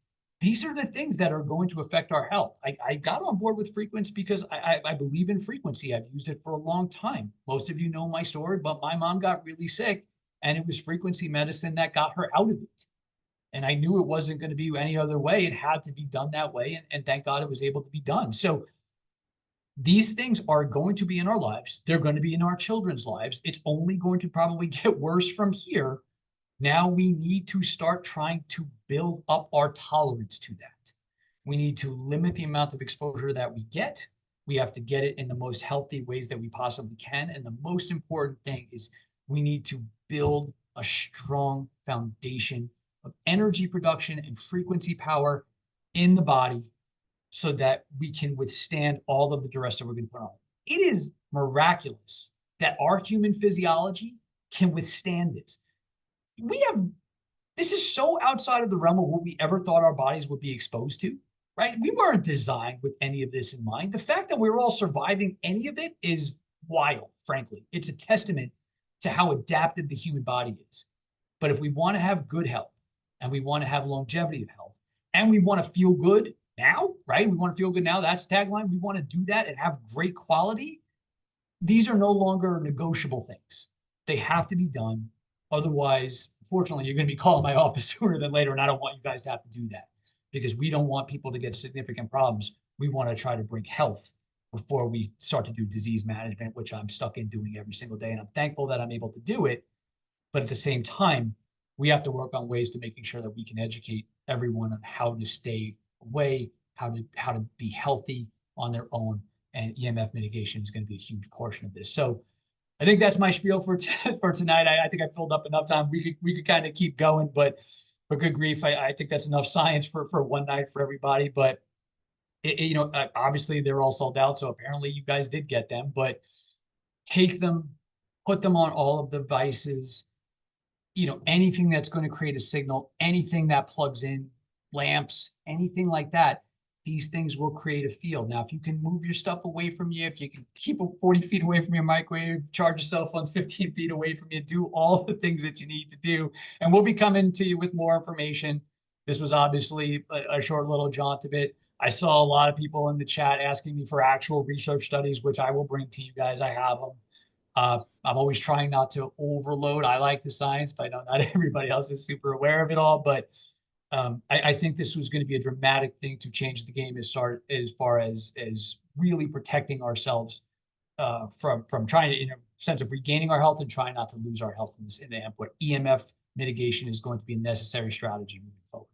S1: these are the things that are going to affect our health. I got on board with frequency because I believe in frequency. I've used it for a long time. Most of you know my story, but my mom got really sick, and it was frequency medicine that got her out of it. And I knew it wasn't going to be any other way. It had to be done that way. And thank God it was able to be done. So these things are going to be in our lives. They're going to be in our children's lives. It's only going to probably get worse from here. Now we need to start trying to build up our tolerance to that. We need to limit the amount of exposure that we get. We have to get it in the most healthy ways that we possibly can. And the most important thing is we need to build a strong foundation of energy production and frequency power in the body so that we can withstand all of the duress that we're going to put on. It is miraculous that our human physiology can withstand this. This is so outside of the realm of what we ever thought our bodies would be exposed to, right? We weren't designed with any of this in mind. The fact that we're all surviving any of it is wild, frankly. It's a testament to how adaptive the human body is. But if we want to have good health, and we want to have longevity of health, and we want to feel good now, right? We want to feel good now. That's the tagline. We want to do that and have great quality. These are no longer negotiable things. They have to be done. Otherwise, unfortunately, you're going to be calling my office sooner than later, and I don't want you guys to have to do that because we don't want people to get significant problems. We want to try to bring health before we start to do disease management, which I'm stuck in doing every single day. And I'm thankful that I'm able to do it. But at the same time, we have to work on ways to making sure that we can educate everyone on how to stay away, how to be healthy on their own. And EMF mitigation is going to be a huge portion of this. So I think that's my spiel for for tonight. I think I filled up enough time. We could kind of keep going, but for good grief, I think that's enough science for one night for everybody. But obviously they're all sold out, so apparently you guys did get them. But take them, put them on all of the devices. Anything that's going to create a signal, anything that plugs in, lamps, anything like that, these things will create a field. Now, if you can move your stuff away from you, if you can keep it 40 feet away from your microwave, charge your cell phones 15 feet away from you, do all the things that you need to do. And we'll be coming to you with more information. This was obviously a short little jaunt of it. I saw a lot of people in the chat asking me for actual research studies, which I will bring to you guys. I have them. I'm always trying not to overload. I like the science, but I know not everybody else is super aware of it all. But I think this was going to be a dramatic thing to change the game as far as really protecting ourselves from trying to, in a sense of regaining our health and trying not to lose our health in the end. But EMF mitigation is going to be a necessary strategy moving forward.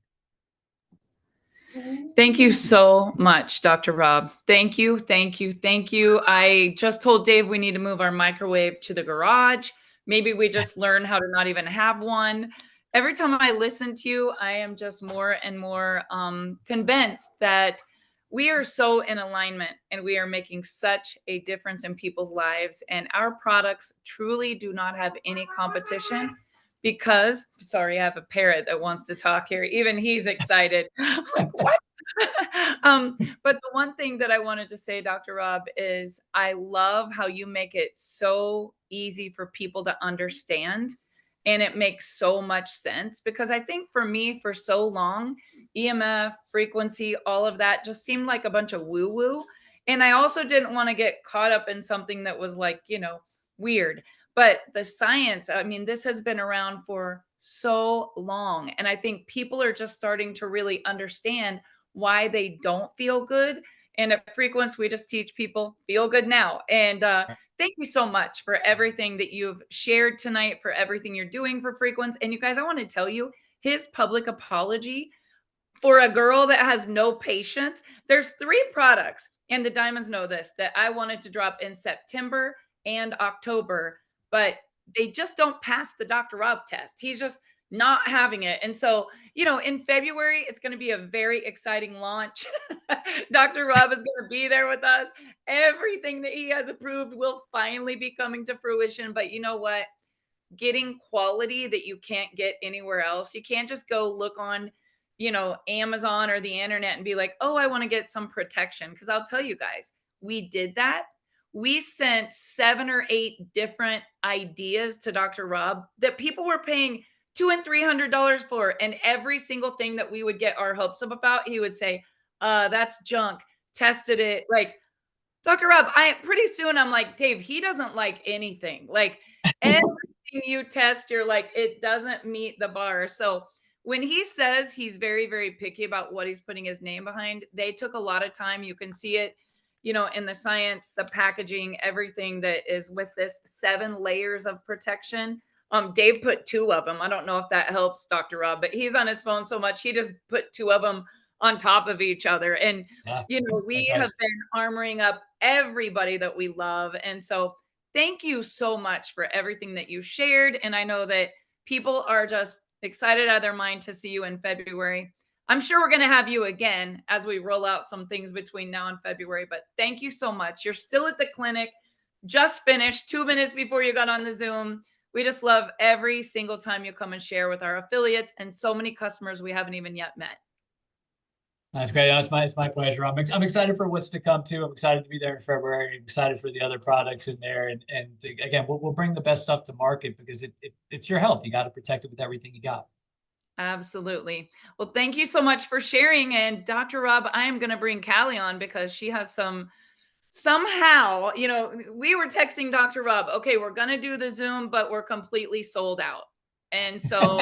S2: Thank you so much, Dr. Rob. Thank you, thank you, thank you. I just told Dave we need to move our microwave to the garage. Maybe we just learn how to not even have one. Every time I listen to you, I am just more and more convinced that we are so in alignment and we are making such a difference in people's lives. And our products truly do not have any competition because, sorry, I have a parrot that wants to talk here. Even he's excited. Like, what? But the one thing that I wanted to say, Dr. Rob, is I love how you make it so easy for people to understand. And it makes so much sense because I think for me, for so long, EMF, frequency, all of that just seemed like a bunch of woo woo. And I also didn't want to get caught up in something that was like, weird. But the science, I mean, this has been around for so long. And I think people are just starting to really understand why they don't feel good. And at Frequence, we just teach people feel good now. And thank you so much for everything that you've shared tonight, for everything you're doing for Frequence. And you guys, I want to tell you his public apology for a girl that has no patience. There's 3 products, and the Diamonds know this, that I wanted to drop in September and October, but they just don't pass the Dr. Rob test. He's just not having it. And so, in February, it's going to be a very exciting launch. Dr. Rob is going to be there with us. Everything that he has approved will finally be coming to fruition. But you know what? Getting quality that you can't get anywhere else. You can't just go look on, Amazon or the internet and be like, oh, I want to get some protection. Because I'll tell you guys, we did that. We sent 7 or 8 different ideas to Dr. Rob that people were paying two and $300 for. And every single thing that we would get our hopes up about, he would say, that's junk. Tested it. Like, Dr. Rob, I pretty soon I'm like, Dave, he doesn't like anything. Like everything you test, you're like, it doesn't meet the bar. So when he says he's very, very picky about what he's putting his name behind, they took a lot of time. You can see it, in the science, the packaging, everything that is with this 7 layers of protection. Dave put 2 of them. I don't know if that helps, Dr. Rob, but he's on his phone so much, he just put 2 of them on top of each other. And
S1: Yeah,
S2: we
S1: that
S2: have
S1: does.
S2: been armoring up everybody that we love. And so thank you so much for everything that you shared. And I know that people are just excited out of their mind to see you in February. I'm sure we're going to have you again as we roll out some things between now and February. But thank you so much. You're still at the clinic, just finished 2 minutes before you got on the Zoom. We just love every single time you come and share with our affiliates and so many customers we haven't even yet met.
S1: That's great. It's my pleasure. I'm excited for what's to come too. I'm excited to be there in February. I'm excited for the other products in there. And again, we'll bring the best stuff to market because it's your health. You got to protect it with everything you got.
S2: Absolutely. Well, thank you so much for sharing. And Dr. Rob, I am going to bring Callie on because she has somehow, we were texting Dr. Rob, okay, we're going to do the Zoom, but we're completely sold out. And so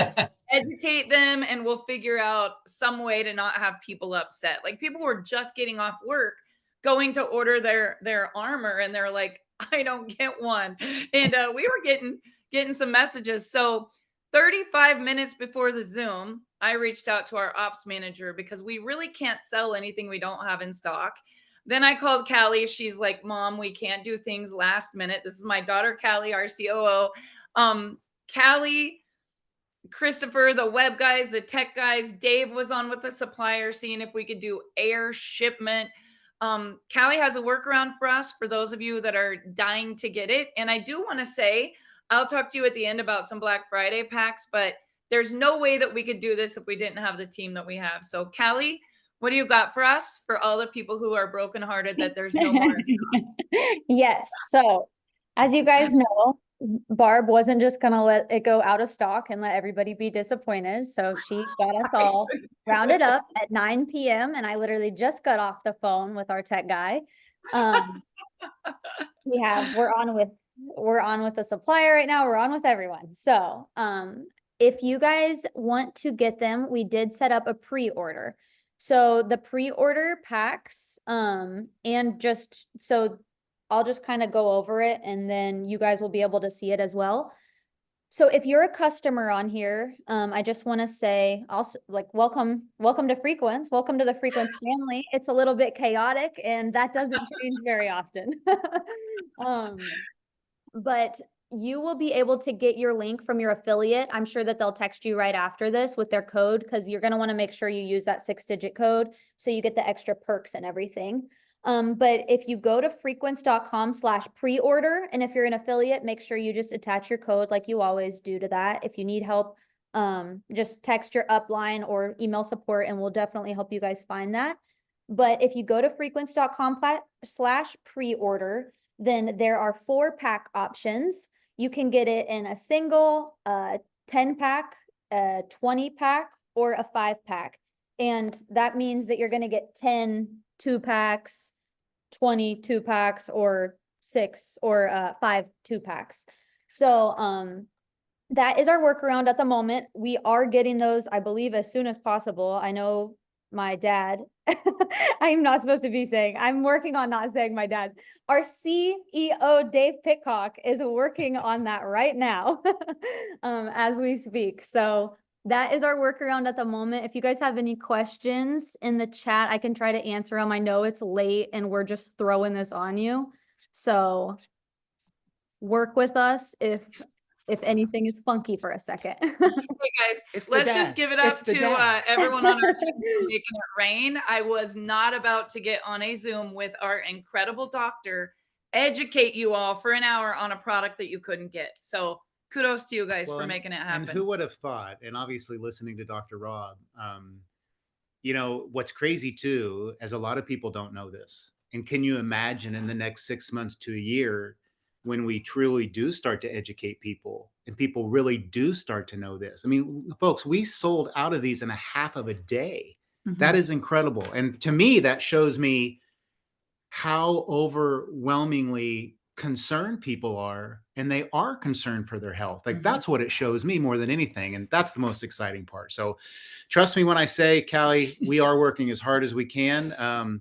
S2: educate them and we'll figure out some way to not have people upset. Like people were just getting off work, going to order their armor and they're like, I don't get one. And we were getting some messages. So 35 minutes before the Zoom, I reached out to our ops manager because we really can't sell anything we don't have in stock. Then I called Callie. She's like, Mom, we can't do things last minute. This is my daughter, Callie, our COO. Callie, Christopher, the web guys, the tech guys, Dave was on with the supplier, seeing if we could do air shipment. Callie has a workaround for us for those of you that are dying to get it. And I do want to say, I'll talk to you at the end about some Black Friday packs, but there's no way that we could do this if we didn't have the team that we have. So, Callie, what do you got for us for all the people who are brokenhearted that there's no more in stock?
S3: Yes. So, as you guys know, Barb wasn't just going to let it go out of stock and let everybody be disappointed. So, she got us all rounded up at 9 p.m. And I literally just got off the phone with our tech guy. We're on with the supplier right now. We're on with everyone. So, if you guys want to get them, we did set up a pre-order. So the pre-order packs, and just so I'll just kind of go over it and then you guys will be able to see it as well. So if you're a customer on here, I just want to say also like welcome to Frequence. Welcome to the Frequence family. It's a little bit chaotic and that doesn't change very often. But you will be able to get your link from your affiliate. I'm sure that they'll text you right after this with their code because you're going to want to make sure you use that 6-digit code so you get the extra perks and everything. But if you go to frequence.com/pre-order, and if you're an affiliate, make sure you just attach your code like you always do to that. If you need help, just text your upline or email support and we'll definitely help you guys find that. But if you go to frequence.com/pre-order, then there are 4-pack options. You can get it in a single, 10-pack, a 20-pack, or a 5-pack. And that means that you're going to get 10 2-packs, 20 2-packs, or 6 or 5 2-packs. So that is our workaround at the moment. We are getting those, I believe, as soon as possible. I know my dad, I'm not supposed to be saying, I'm working on not saying my dad. Our CEO, Dave Pitcock, is working on that right now as we speak. So that is our workaround at the moment. If you guys have any questions in the chat, I can try to answer them. I know it's late and we're just throwing this on you. So work with us if anything is funky for a second.
S2: Hey guys, let's just give it up to everyone on our team for making it rain. I was not about to get on a Zoom with our incredible doctor, educate you all for an hour on a product that you couldn't get. So kudos to you guys for making it happen.
S4: And who would have thought, and obviously listening to Dr. Rob, what's crazy too, as a lot of people don't know this, and can you imagine in the next 6 months to a year, when we truly do start to educate people and people really do start to know this. I mean, folks, we sold out of these in a half of a day. That
S2: Mhm.
S4: is incredible. And to me, that shows me how overwhelmingly concerned people are, and they are concerned for their health. Like,
S2: Mhm.
S4: that's what it shows me more than anything, and that's the most exciting part. So trust me when I say, Callie, we are working as hard as we can.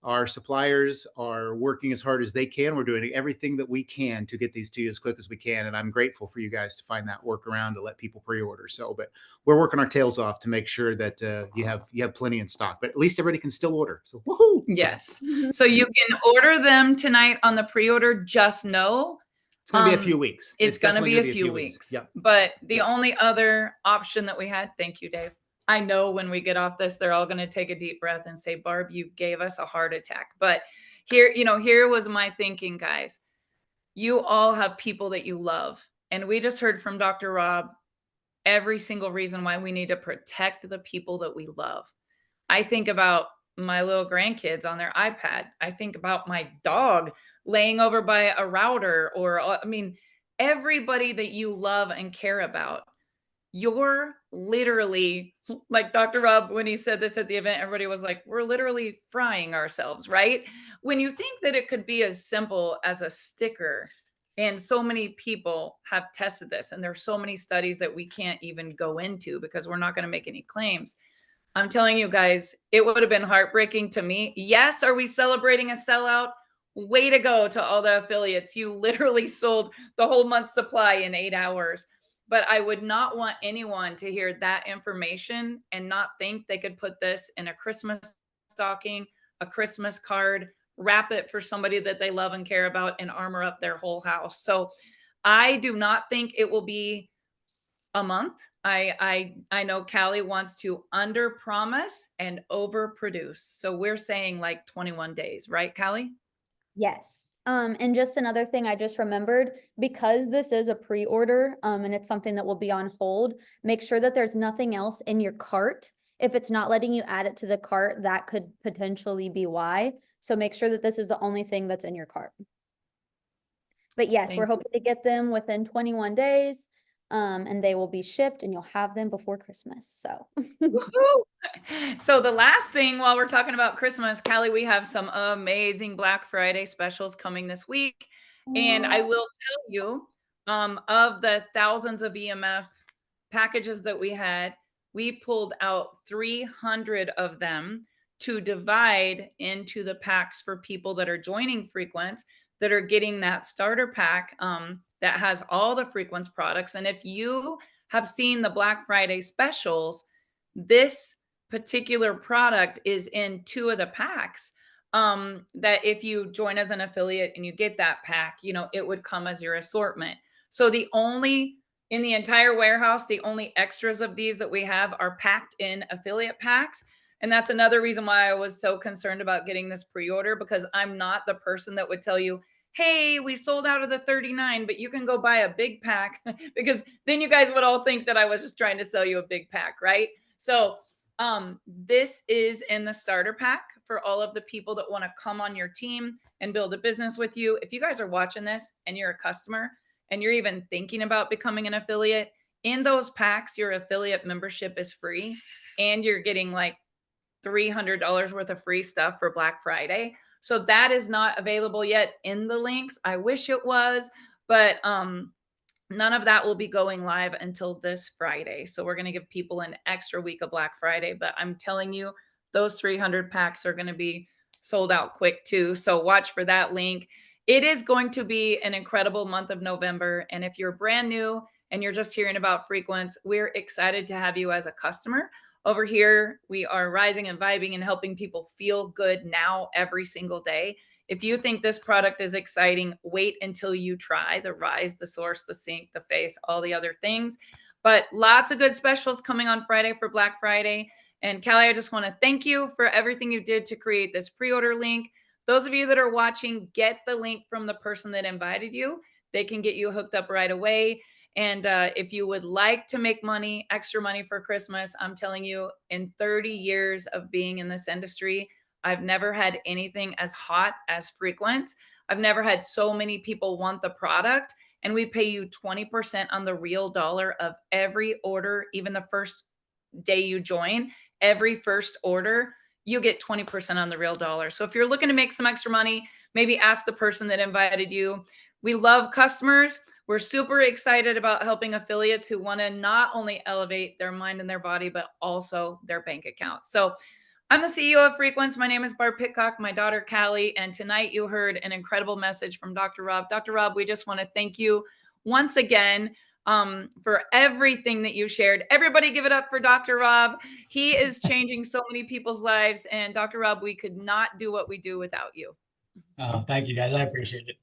S4: Our suppliers are working as hard as they can. We're doing everything that we can to get these to you as quick as we can, and I'm grateful for you guys to find that workaround to let people pre-order. So, but we're working our tails off to make sure that you have plenty in stock. But at least everybody can still order. So woohoo!
S2: Yes. So you can order them tonight on the pre-order. Just know
S4: It's going to be a few weeks.
S2: it's going to
S4: definitely
S2: be
S4: gonna
S2: a few weeks.
S4: Yep.
S2: But the only other option that we had, thank you, Dave. I know when we get off this, they're all going to take a deep breath and say, Barb, you gave us a heart attack. But here, here was my thinking, guys. You all have people that you love. And we just heard from Dr. Rob every single reason why we need to protect the people that we love. I think about my little grandkids on their iPad. I think about my dog laying over by a router, or, I mean, everybody that you love and care about. You're literally, like Dr. Rob, when he said this at the event, everybody was like, we're literally frying ourselves, right? When you think that it could be as simple as a sticker, and so many people have tested this, and there's so many studies that we can't even go into because we're not going to make any claims. I'm telling you guys, it would have been heartbreaking to me. Yes, are we celebrating a sellout? Way to go to all the affiliates. You literally sold the whole month's supply in 8 hours. But I would not want anyone to hear that information and not think they could put this in a Christmas stocking, a Christmas card, wrap it for somebody that they love and care about, and armor up their whole house. So I do not think it will be a month. I know Callie wants to under promise and over produce. So we're saying like 21 days, right, Callie?
S3: Yes. And just another thing I just remembered, because this is a pre-order, and it's something that will be on hold, make sure that there's nothing else in your cart. If it's not letting you add it to the cart, that could potentially be why. So make sure that this is the only thing that's in your cart. But yes,
S2: Thank
S3: we're
S2: you.
S3: hoping to get them within 21 days. And they will be shipped and you'll have them before Christmas. So
S2: Woohoo! So the last thing while we're talking about Christmas, Callie, we have some amazing Black Friday specials coming this week. And I will tell you, of the thousands of EMF packages that we had, we pulled out 300 of them to divide into the packs for people that are joining Frequence, that are getting that starter pack that has all the Frequence products. And if you have seen the Black Friday specials, this particular product is in 2 of the packs, that if you join as an affiliate and you get that pack, it would come as your assortment. So in the entire warehouse, the only extras of these that we have are packed in affiliate packs. And that's another reason why I was so concerned about getting this pre-order, because I'm not the person that would tell you, hey, we sold out of the 39, but you can go buy a big pack, because then you guys would all think that I was just trying to sell you a big pack, right? So this is in the starter pack for all of the people that want to come on your team and build a business with you. If you guys are watching this and you're a customer and you're even thinking about becoming an affiliate, in those packs, your affiliate membership is free, and you're getting like $300 worth of free stuff for Black Friday. So that is not available yet in the links. I wish it was, but none of that will be going live until this Friday. So we're going to give people an extra week of Black Friday, but I'm telling you, those 300 packs are going to be sold out quick too. So watch for that link. It is going to be an incredible month of November. And if you're brand new and you're just hearing about Frequence, we're excited to have you as a customer. Over here, we are rising and vibing and helping people feel good now every single day. If you think this product is exciting, wait until you try the Rise, the Source, the Sync, the Face, all the other things. But lots of good specials coming on Friday for Black Friday. And Callie, I just want to thank you for everything you did to create this pre-order link. Those of you that are watching, get the link from the person that invited you. They can get you hooked up right away. And if you would like to make money, extra money for Christmas, I'm telling you, in 30 years of being in this industry, I've never had anything as hot as Frequent. I've never had so many people want the product, and we pay you 20% on the real dollar of every order, even the first day you join. Every first order, you get 20% on the real dollar. So if you're looking to make some extra money, maybe ask the person that invited you. We love customers. We're super excited about helping affiliates who want to not only elevate their mind and their body, but also their bank accounts. So I'm the CEO of Frequence. My name is Barb Pitcock, my daughter Callie, and tonight you heard an incredible message from Dr. Rob. Dr. Rob, we just want to thank you once again for everything that you shared. Everybody give it up for Dr. Rob. He is changing so many people's lives. And Dr. Rob, we could not do what we do without you.
S1: Oh, thank you guys. I appreciate it.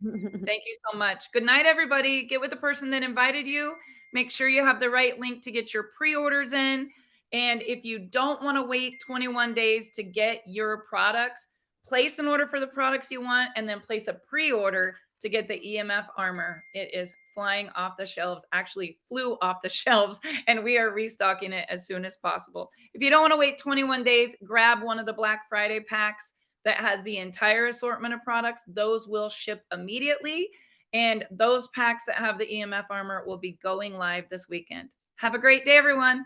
S2: Thank you so much. Good night, everybody. Get with the person that invited you. Make sure you have the right link to get your pre-orders in. And if you don't want to wait 21 days to get your products, place an order for the products you want and then place a pre-order to get the EMF armor. It is flying off the shelves, actually flew off the shelves, and we are restocking it as soon as possible. If you don't want to wait 21 days, grab one of the Black Friday packs that has the entire assortment of products. Those will ship immediately. And those packs that have the EMF armor will be going live this weekend. Have a great day, everyone.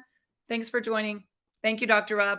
S2: Thanks for joining. Thank you, Dr. Rob.